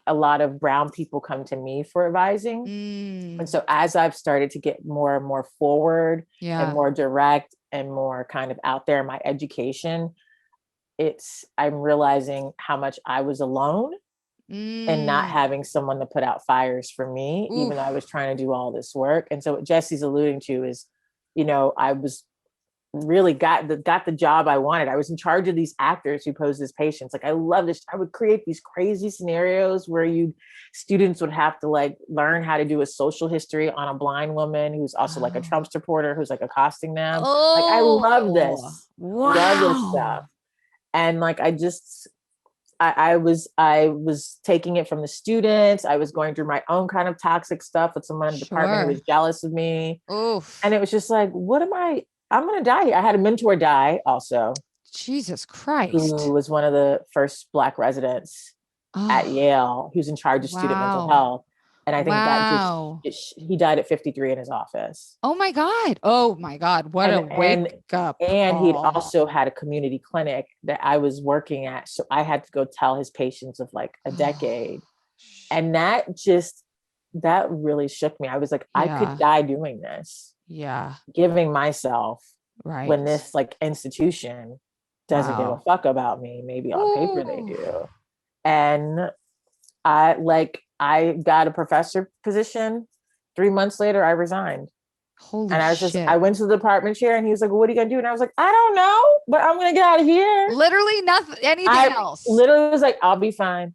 a lot of brown people come to me for advising. And so as I've started to get more and more forward and more direct and more kind of out there in my education, I'm realizing how much I was alone and not having someone to put out fires for me, even though I was trying to do all this work. And so what Jessi's alluding to is, I was really got the job I wanted. I was in charge of these actors who posed as patients. Like, I love this. I would create these crazy scenarios where students would have to like learn how to do a social history on a blind woman who's also like a Trump supporter who's like accosting them. Like, I love this. Wow. Love this stuff. And like, I was taking it from the students. I was going through my own kind of toxic stuff with someone in the department who was jealous of me. Oof. And it was just like, I'm going to die here. I had a mentor die also. Jesus Christ. Who was one of the first Black residents at Yale, who's in charge of student mental health. And I think he died at 53 in his office. Oh my God. What a wake up. And he'd also had a community clinic that I was working at. So I had to go tell his patients of like a decade. And that really shook me. I was like, I could die doing this. Yeah. Giving myself when this like institution doesn't give a fuck about me. Maybe on paper they do. And I got a professor position. 3 months later, I resigned. Holy and I was shit. I went to the department chair and he was like, well, what are you going to do? And I was like, I don't know, but I'm going to get out of here. Literally nothing, anything else. Literally was like, I'll be fine.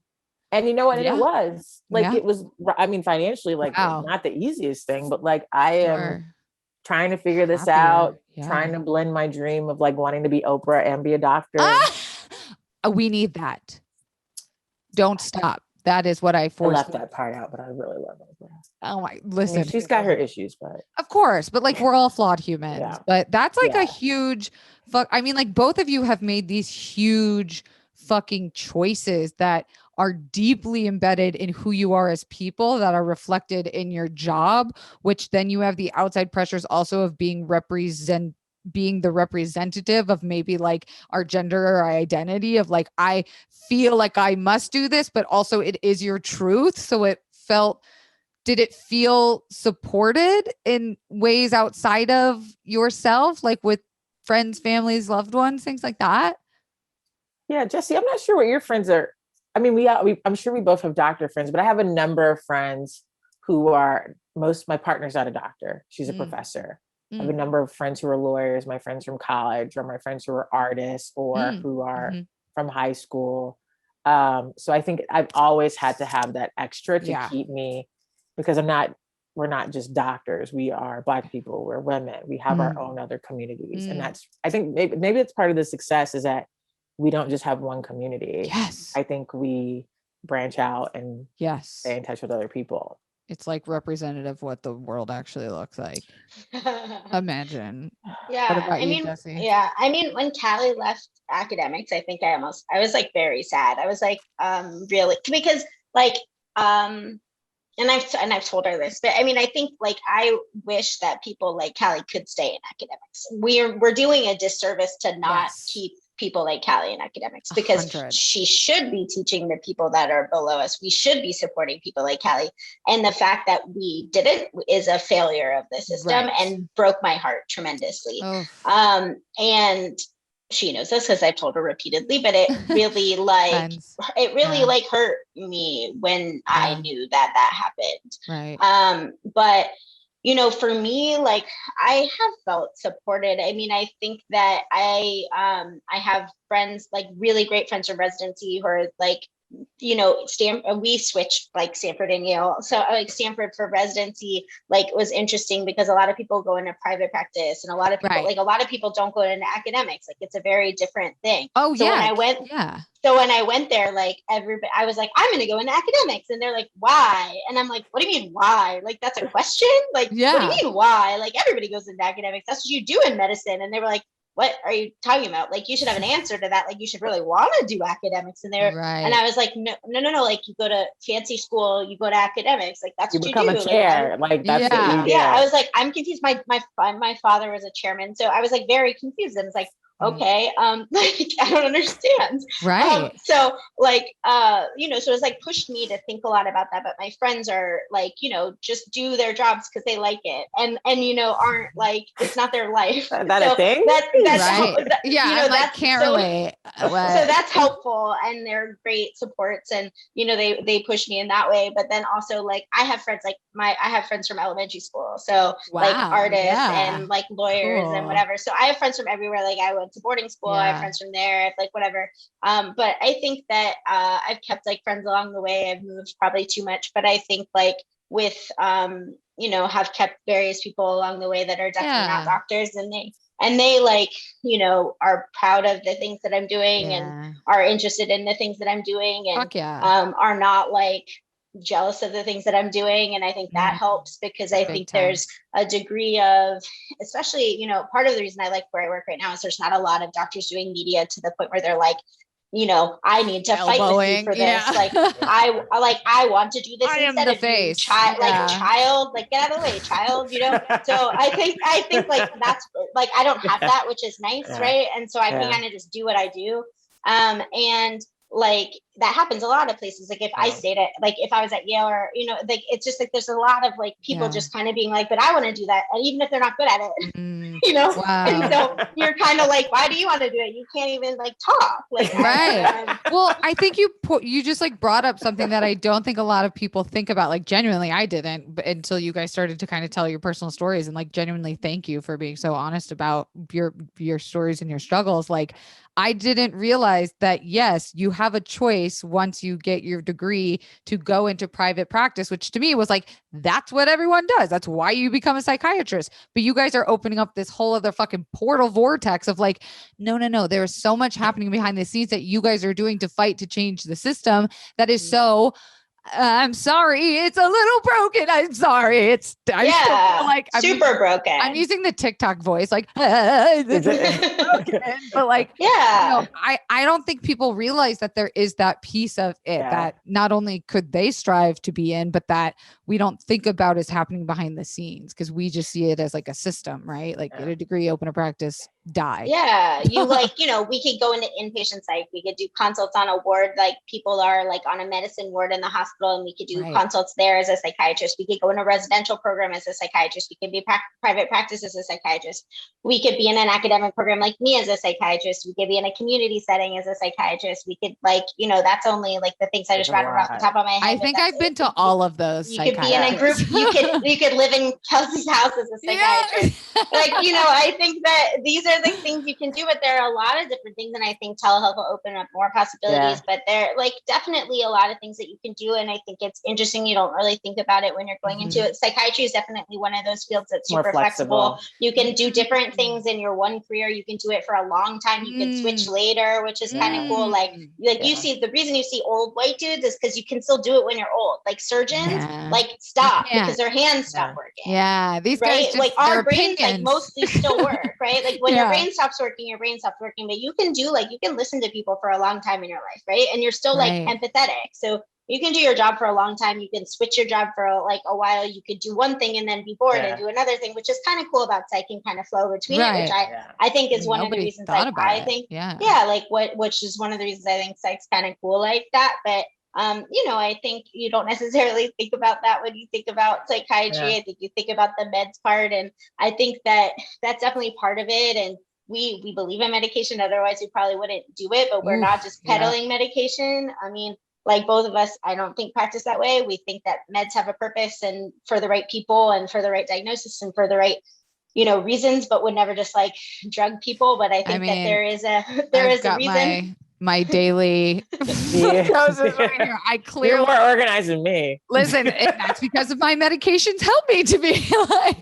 And you know what? And it was like, it was, I mean, financially, like not the easiest thing, but like, I am trying to figure this out, trying to blend my dream of like wanting to be Oprah and be a doctor. We need that. Don't stop. That is what I left that part out, but I really love Oprah. Oh my, listen. I mean, she's got her issues, but of course, but like we're all flawed humans. Yeah. But that's like a huge I mean, like both of you have made these huge fucking choices that are deeply embedded in who you are as people, that are reflected in your job, which then you have the outside pressures also of being the representative of maybe like our gender or our identity of like, I feel like I must do this, but also it is your truth. So did it feel supported in ways outside of yourself, like with friends, families, loved ones, things like that? Yeah, Jessi, I'm not sure what your friends are. I mean, I'm sure we both have doctor friends, but I have a number of friends who are, my partner's not a doctor. She's a professor. I have a number of friends who are lawyers, my friends from college, or my friends who are artists or who are from high school. So I think I've always had to have that extra to keep me, because we're not just doctors. We are Black people, we're women, we have our own other communities. And I think maybe it's part of the success is that we don't just have one community. Yes. I think we branch out and stay in touch with other people. It's like representative what the world actually looks like. Imagine. Yeah. What about you, Jessi? Yeah. I mean, when Cali left academics, I think I was like very sad. I was like, really, because like, and I've told her this, but I mean, I think like, I wish that people like Cali could stay in academics. We're doing a disservice to not keep people like Cali in academics, because 100. she should be teaching the people that are below us. We should be supporting people like Cali. And the fact that we didn't is a failure of the system, and broke my heart tremendously. And she knows this because I've told her repeatedly, but it really like hurt me when I knew that happened. But you know, for me, like, I have felt supported. I mean, I think that I have friends, like really great friends from residency, who are like, you know, we switched like Stanford and Yale. So like Stanford for residency, like, was interesting because a lot of people go into private practice, and a lot of people, like a lot of people don't go into academics. Like, it's a very different thing. So when I went there, like I was like, I'm going to go into academics. And they're like, why? And I'm like, what do you mean why? Like, that's a question? Like, what do you mean why? Like, everybody goes into academics. That's what you do in medicine. And they were like, what are you talking about? Like, you should have an answer to that. Like, you should really want to do academics. And and I was like, no. Like, you go to fancy school, you go to academics. Like, that's what you do. A chair. Like that's what you do. Yeah. I was like, I'm confused. My father was a chairman. So I was like very confused. And it's like, okay, like, I don't understand. So like, you know, so it's like pushed me to think a lot about that. But my friends are like, you know, just do their jobs because they like it, and you know, aren't like, it's not their life. That a thing? That's you know, that can't relate. So that's helpful, and they're great supports, and you know, they push me in that way. But then also, like, I have friends, like I have friends from elementary school, so like artists and like lawyers and whatever. So I have friends from everywhere. Like, I went to boarding school, I have friends from there, like whatever. But I think that I've kept like friends along the way. I've moved probably too much, but I think like with you know, have kept various people along the way that are definitely not doctors, and they like, you know, are proud of the things that I'm doing and are interested in the things that I'm doing, and are not like jealous of the things that I'm doing. And I think that helps, because I think there's a degree of, especially, you know, part of the reason I like where I work right now is there's not a lot of doctors doing media to the point where they're like, you know, I need to fight with you for this. Like, I want to do this instead of you, child, like, get out of the way, child, you know? So I think like, that's like, I don't have that, which is nice. Right. And so I can kind of just do what I do. And like, that happens a lot of places. Like, if I stayed at, like, if I was at Yale, or, you know, like, it's just like, there's a lot of like people just kind of being like, but I want to do that. And even if they're not good at it, you know, and so you're kind of like, why do you want to do it? You can't even like talk. Like, well, I think you just like brought up something that I don't think a lot of people think about. Like, genuinely, I didn't, but until you guys started to kind of tell your personal stories, and like, genuinely, thank you for being so honest about your stories and your struggles. Like, I didn't realize that, yes, you have a choice once you get your degree to go into private practice, which to me was like, that's what everyone does. That's why you become a psychiatrist. But you guys are opening up this whole other fucking portal vortex of like, no. There is so much happening behind the scenes that you guys are doing to fight to change the system that is so... I'm sorry, it's a little broken. I'm sorry. I'm super broken. I'm using the TikTok voice, like, broken. But like, you know, I don't think people realize that there is that piece of it that not only could they strive to be in, but that we don't think about is happening behind the scenes, because we just see it as like a system, right? Like, get a degree, open a practice, die. You like, you know, we could go into inpatient psych, we could do consults on a ward, like people are like on a medicine ward in the hospital, and we could do consults there as a psychiatrist. We could go in a residential program as a psychiatrist. We could be private practice as a psychiatrist. We could be in an academic program like me as a psychiatrist. We could be in a community setting as a psychiatrist. We could, like, you know, that's only like the things I just rattled off the top of my head. I think I've been to all of those. You could be in a group. You could live in Kelsey's house as a psychiatrist. Like, you know, I think that these are the things you can do, but there are a lot of different things, and I think telehealth will open up more possibilities. But there are like definitely a lot of things that you can do, and I think it's interesting. You don't really think about it when you're going into it. Psychiatry is definitely one of those fields that's super flexible. You can do different things in your one career. You can do it for a long time. You can switch later, which is kind of cool. Like you see, the reason you see old white dudes is because you can still do it when you're old. Like surgeons, like stop because their hands stop working. These guys just, like our brains like mostly still work, right? Like when your brain stops working, your brain stops working. But you can do, like, you can listen to people for a long time in your life, right? And you're still like empathetic. So you can do your job for a long time. You can switch your job for like a while. You could do one thing and then be bored and do another thing, which is kind of cool about psych and kind of flow between it, which I think is one of the reasons like I think, like which is one of the reasons I think psych's kind of cool like that. But you know, I think you don't necessarily think about that when you think about psychiatry. I think you think about the meds part, and I think that that's definitely part of it. And we believe in medication, otherwise we probably wouldn't do it, but we're not just peddling medication. I mean, like both of us, I don't think practice that way. We think that meds have a purpose and for the right people and for the right diagnosis and for the right, you know, reasons, but would never just like drug people. But I think that there is a reason. My daily doses right here. I clearly You're more organized than me. Listen, that's because of my medications help me to be like,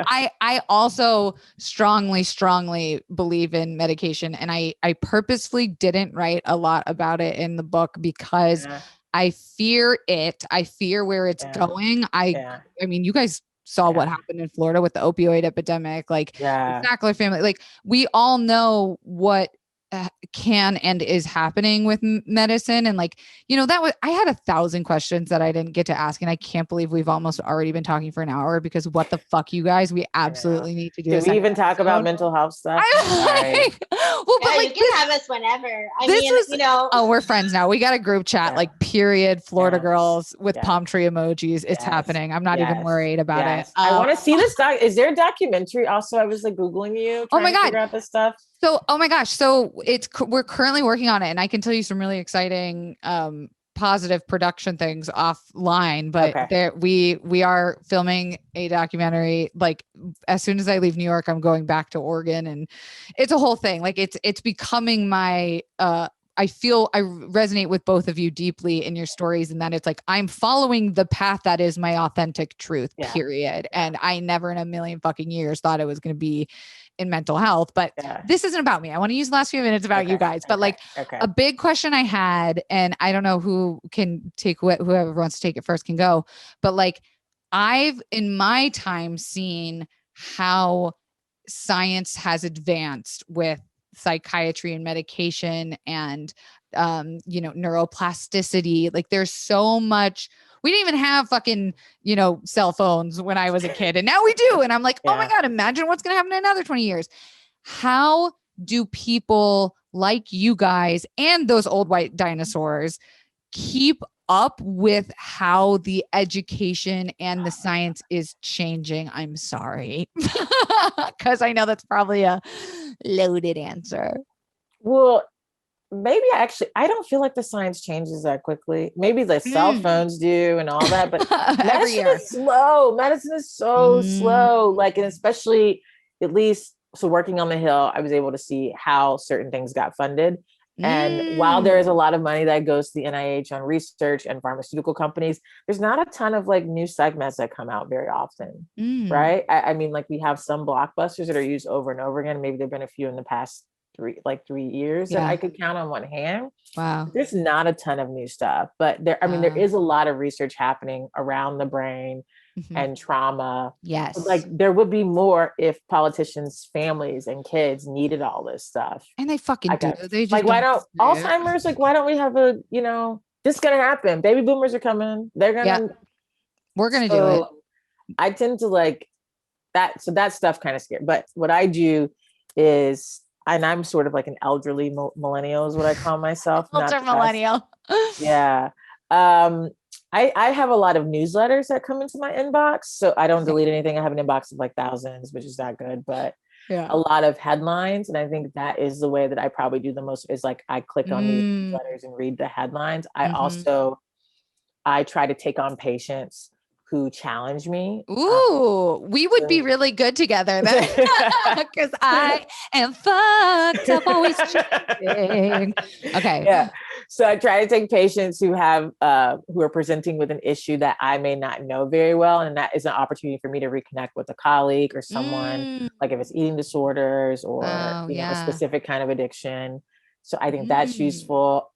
I also strongly believe in medication. And I purposefully didn't write a lot about it in the book because I fear it. I fear where it's going. I mean, you guys saw what happened in Florida with the opioid epidemic, like the Sackler family, like we all know what can and is happening with medicine. And like, you know, I had 1,000 questions that I didn't get to ask. And I can't believe we've almost already been talking for an hour because what the fuck, you guys, we absolutely need to do this. Did we even talk about mental health stuff? But like, you can have us whenever. I mean, you know. Oh, we're friends now. We got a group chat, like period, Florida girls with palm tree emojis. It's happening. I'm not even worried about it. I want to see this. Is there a documentary also? I was like Googling you. Oh my God. Figure out this stuff. So, oh my gosh. So we're currently working on it, and I can tell you some really exciting, positive production things offline, but we are filming a documentary. Like as soon as I leave New York, I'm going back to Oregon, and it's a whole thing. Like it's becoming my, I feel I resonate with both of you deeply in your stories, and that it's like, I'm following the path that is my authentic truth, period. And I never in a million fucking years thought it was going to be in mental health, but this isn't about me. I want to use the last few minutes about you guys, but a big question I had, and I don't know who can take whoever wants to take it first can go, but like I've in my time seen how science has advanced with psychiatry and medication and, you know, neuroplasticity. Like there's so much. We didn't even have fucking, you know, cell phones when I was a kid, and now we do. And I'm like, oh my God, imagine what's going to happen in another 20 years. How do people like you guys and those old white dinosaurs keep up with how the education and the science is changing? I'm sorry, because I know that's probably a loaded answer. Well, maybe I don't feel like the science changes that quickly. Maybe the cell phones do and all that, but medicine is slow. Medicine is so slow. Like, and especially at least, so working on the Hill, I was able to see how certain things got funded. And while there is a lot of money that goes to the NIH on research and pharmaceutical companies, there's not a ton of like new psych meds that come out very often. Right. I mean, like we have some blockbusters that are used over and over again. Maybe there've been a few in the past 3 years that I could count on one hand. Wow. There's not a ton of new stuff, but there is a lot of research happening around the brain and trauma. Yes. But like there would be more if politicians, families and kids needed all this stuff. And they fucking do. They just like, why don't Alzheimer's, like, why don't we have a, you know, this is going to happen. Baby boomers are coming. They're going to, we're going to do it. I tend to like that. So that stuff kind of scared. But what I do is, and I'm sort of like an elderly millennial is what I call myself. Ultra millennial. Yeah. I have a lot of newsletters that come into my inbox. So I don't delete anything. I have an inbox of like thousands, which is not good, but a lot of headlines. And I think that is the way that I probably do the most is like, I click on these newsletters and read the headlines. I try to take on patients who challenge me. Ooh, we would be really good together then. Because I am fucked up, always changing. Okay. Yeah. So I try to take patients who have who are presenting with an issue that I may not know very well. And that is an opportunity for me to reconnect with a colleague or someone, like if it's eating disorders or you know, a specific kind of addiction. So I think that's useful.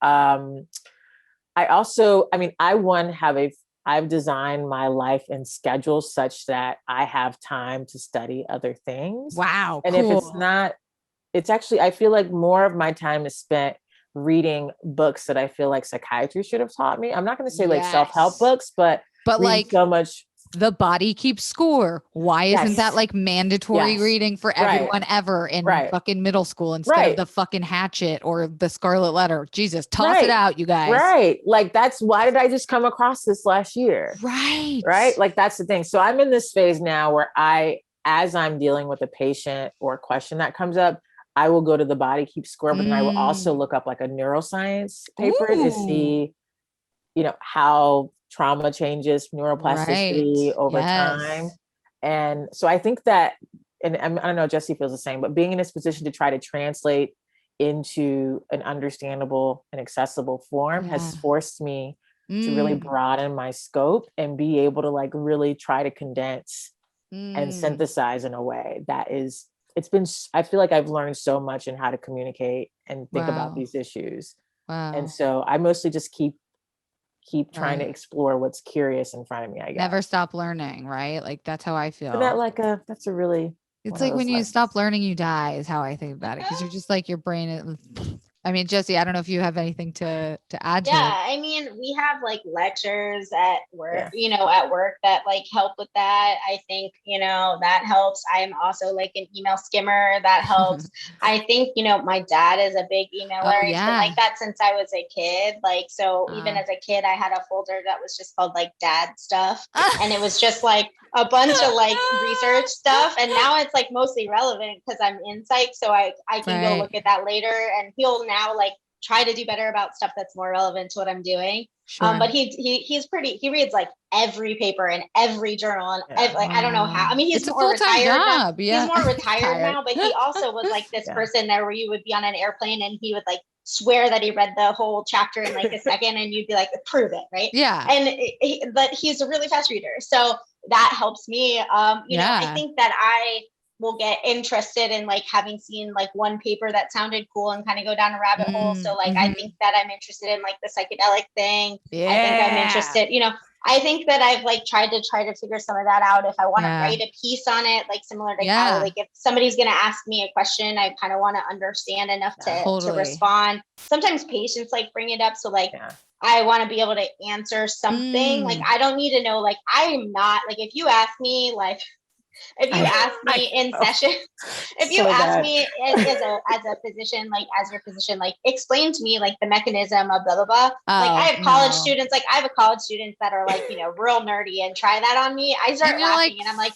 I've designed my life and schedule such that I have time to study other things. Wow. And if it's not, it's actually, I feel like more of my time is spent reading books that I feel like psychiatry should have taught me. I'm not going to say like self-help books, but like so much. The Body Keeps Score. Why isn't that like mandatory reading for everyone ever in fucking middle school instead of the fucking Hatchet or the Scarlet Letter? Jesus, toss it out, you guys. Right. Like why did I just come across this last year? Right. Right. Like that's the thing. So I'm in this phase now where as I'm dealing with a patient or a question that comes up, I will go to the Body Keeps Score, but then I will also look up like a neuroscience paper to see, how trauma changes neuroplasticity over time. And so I think that, and I don't know, Jessi feels the same, but being in this position to try to translate into an understandable and accessible form has forced me to really broaden my scope and be able to like really try to condense and synthesize in a way that is, I feel like I've learned so much in how to communicate and think about these issues. And so I mostly just keep trying to explore what's curious in front of me, I guess. Never stop learning, right? Like that's how I feel. That's a really, it's like when you stop learning, you die is how I think about it. Cause you're just like your brain. I mean, Jessi, I don't know if you have anything to add to it. I mean, we have like lectures at work, at work that like help with that. I think, that helps. I'm also like an email skimmer that helps. I think, my dad is a big emailer. He's been like that since I was a kid. Like, so even as a kid, I had a folder that was just called like dad stuff. And it was just like a bunch of like research stuff. And now it's like mostly relevant because I'm in psych. So I can go look at that later, and he'll now like try to do better about stuff that's more relevant to what I'm doing. Sure. But he reads like every paper and every journal and I don't know how. I mean, he's more retired now. He's more retired now, but he also was like this person there where you would be on an airplane and he would like swear that he read the whole chapter in like a second and you'd be like, prove it, right? Yeah. And but he's a really fast reader. So that helps me. I think that I will get interested in like having seen like one paper that sounded cool and kind of go down a rabbit hole. So like, I think that I'm interested in like the psychedelic thing. Yeah. I think I'm interested, I think that I've like tried to figure some of that out. If I want to write a piece on it, like similar to Cali, like if somebody's going to ask me a question, I kind of want to understand enough to respond. Sometimes patients like bring it up. So like, I want to be able to answer something. Like, I don't need to know, like, I'm not like, if you ask me, like, if you ask me in session, if you ask me as a physician, like as your physician, like explain to me like the mechanism of blah, blah, blah. Like I have college students, like I have a college students that are like, real nerdy and try that on me. I start laughing and I'm like,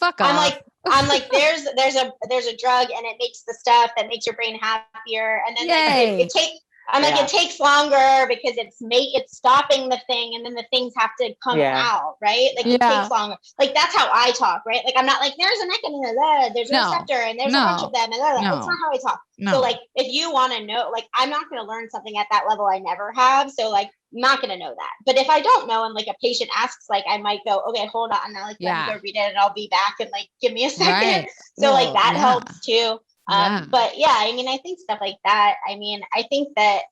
I'm like, there's a drug and it makes the stuff that makes your brain happier. And then like, it takes, it takes longer because it's stopping the thing and then the things have to come out, right? Like it takes longer. Like that's how I talk, right? Like I'm not like there's a mechanism, there's a receptor and there's a bunch of them and that's not how I talk. So like if you want to know, like I'm not going to learn something at that level I never have. So like I'm not going to know that. But if I don't know and like a patient asks, like I might go, okay, hold on. Now like let me go read it and I'll be back and like give me a second. Right. So like that helps too. But I mean, I think stuff like that. I mean, I think that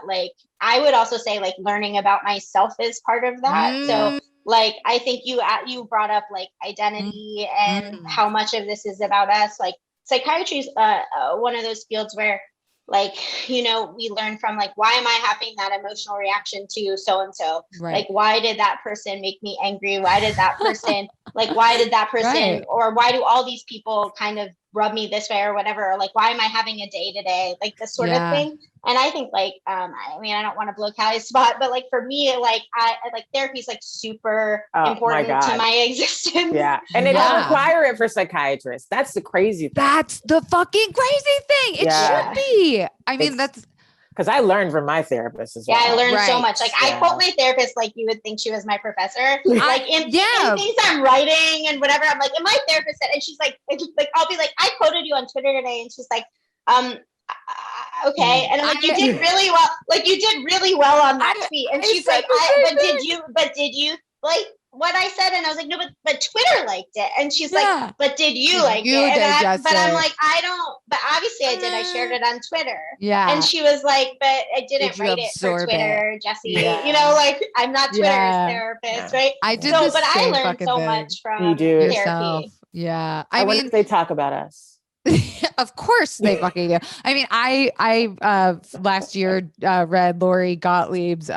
like I would also say like learning about myself is part of that. So like I think you brought up like identity and how much of this is about us. Like psychiatry is one of those fields where like, we learn from like, why am I having that emotional reaction to so-and-so? Right. Like, why did that person make me angry? Why did that person, or why do all these people kind of rub me this way or whatever? Or like, why am I having a day today? Like this sort of thing. And I think like, I mean, I don't want to blow Cali's spot, but like for me, like I like therapy is like super important to my existence. Yeah. And they don't require it for psychiatrists. That's the crazy thing. That's the fucking crazy thing. It should be. I mean, that's because I learned from my therapist as well. Yeah, I learned so much. Like I quote my therapist like you would think she was my professor. Like in things I'm writing and whatever. I'm like, and my therapist said, and she's like I'll be like, I quoted you on Twitter today, and she's like, okay. And I'm like, you did really well. Like you did really well on that tweet. And she's like, but did you like what I said? And I was like, no, but Twitter liked it. And she's like, but did you like it? But I'm like, I don't, but obviously I did. I shared it on Twitter. Yeah. And she was like, but I didn't write it for Twitter, Jessi. Yeah. Like I'm not Twitter's therapist, right? I did but I learned so much from therapy. Yeah. I mean, if they talk about us. Of course they fucking do. I mean, I last year read Lori Gottlieb's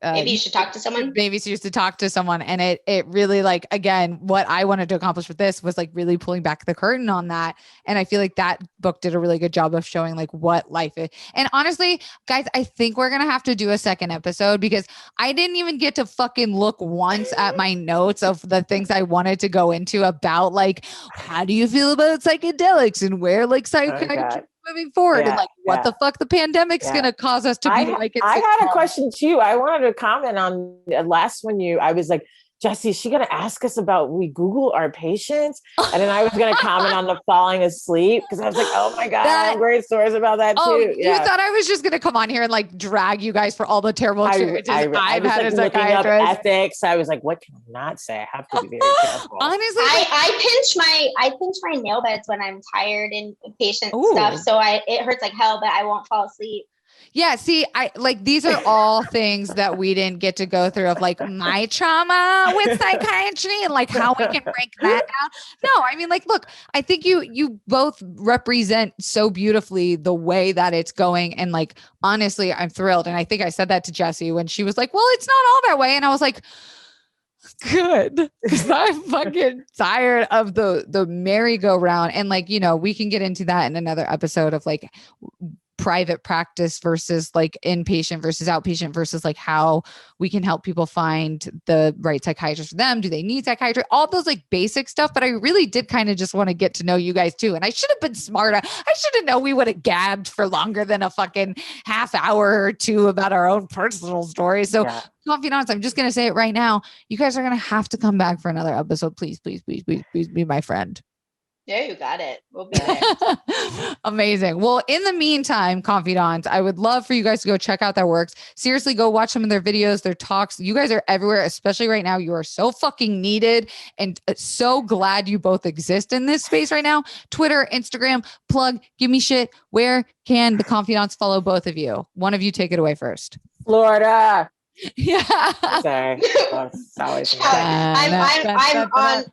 maybe you should talk to someone. Maybe she used to talk to someone, and it really, like, again, what I wanted to accomplish with this was like really pulling back the curtain on that. And I feel like that book did a really good job of showing like what life is. And honestly, guys, I think we're gonna have to do a second episode because I didn't even get to fucking look once at my notes of the things I wanted to go into about, like, how do you feel about psychedelics and where like psychiatry moving forward, and like what the fuck the pandemic's gonna cause us to be like. I had a question too. I wanted to comment on last one. I was like, Jessi, is she going to ask us about we Google our patients? And then I was going to comment on the falling asleep because I was like, oh my God, I have great stories about that too. You thought I was just going to come on here and like drag you guys for all the terrible experiences I've had as a psychiatrist. Ethics. I was like, what can I not say? I have to be very careful. Honestly, I pinch my nail beds when I'm tired and patient stuff. So it hurts like hell, but I won't fall asleep. Yeah. See, I like, these are all things that we didn't get to go through of like my trauma with psychiatry and like how we can break that down. No, I mean, like, look, I think you both represent so beautifully the way that it's going. And like, honestly, I'm thrilled. And I think I said that to Jessi when she was like, well, it's not all that way. And I was like, good. Cause I'm fucking tired of the merry-go-round. And like, we can get into that in another episode of like private practice versus like inpatient versus outpatient versus like how we can help people find the right psychiatrist for them. Do they need psychiatry? All those like basic stuff. But I really did kind of just want to get to know you guys too. And I should have been smarter. I should have known we would have gabbed for longer than a fucking half hour or two about our own personal stories. So confidants, I'm just going to say it right now. You guys are going to have to come back for another episode. Please, please, please, please, please be my friend. Yeah, you got it. We'll be there. Amazing. Well, in the meantime, confidants, I would love for you guys to go check out their works. Seriously, go watch some of their videos, their talks. You guys are everywhere, especially right now. You are so fucking needed and so glad you both exist in this space right now. Twitter, Instagram, plug, give me shit. Where can the confidants follow both of you? One of you take it away first. Florida. Yeah. Sorry. I'm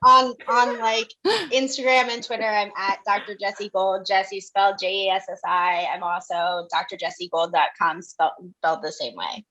on like Instagram and Twitter. I'm at Dr. Jessi Gold. Jessi spelled Jessi. I'm also drjessigold.com spelled the same way.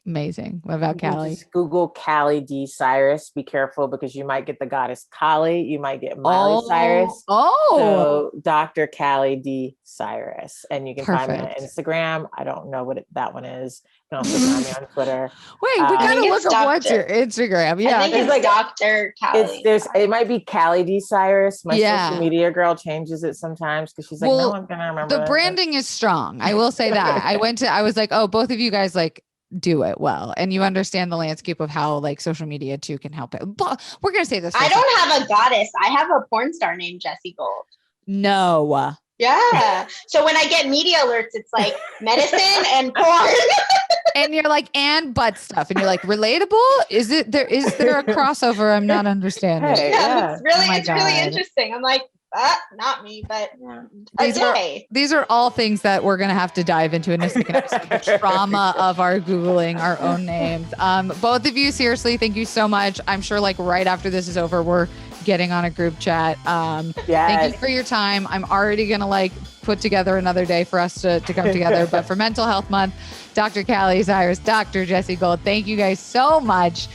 Amazing. What about Cali? Just Google Cali D Cyrus. Be careful because you might get the goddess Kali. You might get Miley Cyrus. So Dr. Cali D Cyrus. And you can find me on Instagram. I don't know what that one is. You can also find me on Twitter. Wait, we gotta look up what's your Instagram. Yeah, I think it's like Dr. Cali. It might be Cali D Cyrus. My social media girl changes it sometimes because she's like, no one's gonna remember. The branding is strong. I will say that. I was like, oh, both of you guys like do it well, and you understand the landscape of how like social media too can help it. But we're gonna say this. I don't have a goddess. I have a porn star named Jessi Gold. No. Yeah. So when I get media alerts, it's like medicine and porn. And you're like, and butt stuff. And you're like, relatable? Is there a crossover? I'm not understanding. Hey, it's really interesting. I'm like, not me, but these are all things that we're going to have to dive into in a second episode. The trauma of our Googling our own names. Both of you, seriously, thank you so much. I'm sure like right after this is over, we're getting on a group chat. Thank you for your time. I'm already going to like put together another day for us to come together. But for Mental Health Month, Dr. Cali Cyrus, Dr. Jessi Gold, thank you guys so much.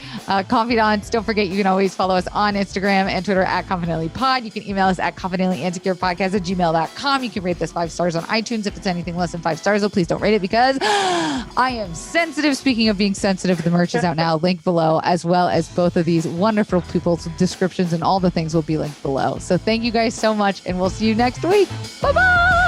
Confidants, don't forget you can always follow us on Instagram and Twitter at ConfidentlyPod. You can email us at confidentlyinsecurepodcast@gmail.com. You can rate this 5 stars on iTunes. If it's anything less than 5 stars, though, please don't rate it because I am sensitive. Speaking of being sensitive, the merch is out now. Link below, as well as both of these wonderful people's descriptions and all the things will be linked below. So thank you guys so much, and we'll see you next week. Bye-bye.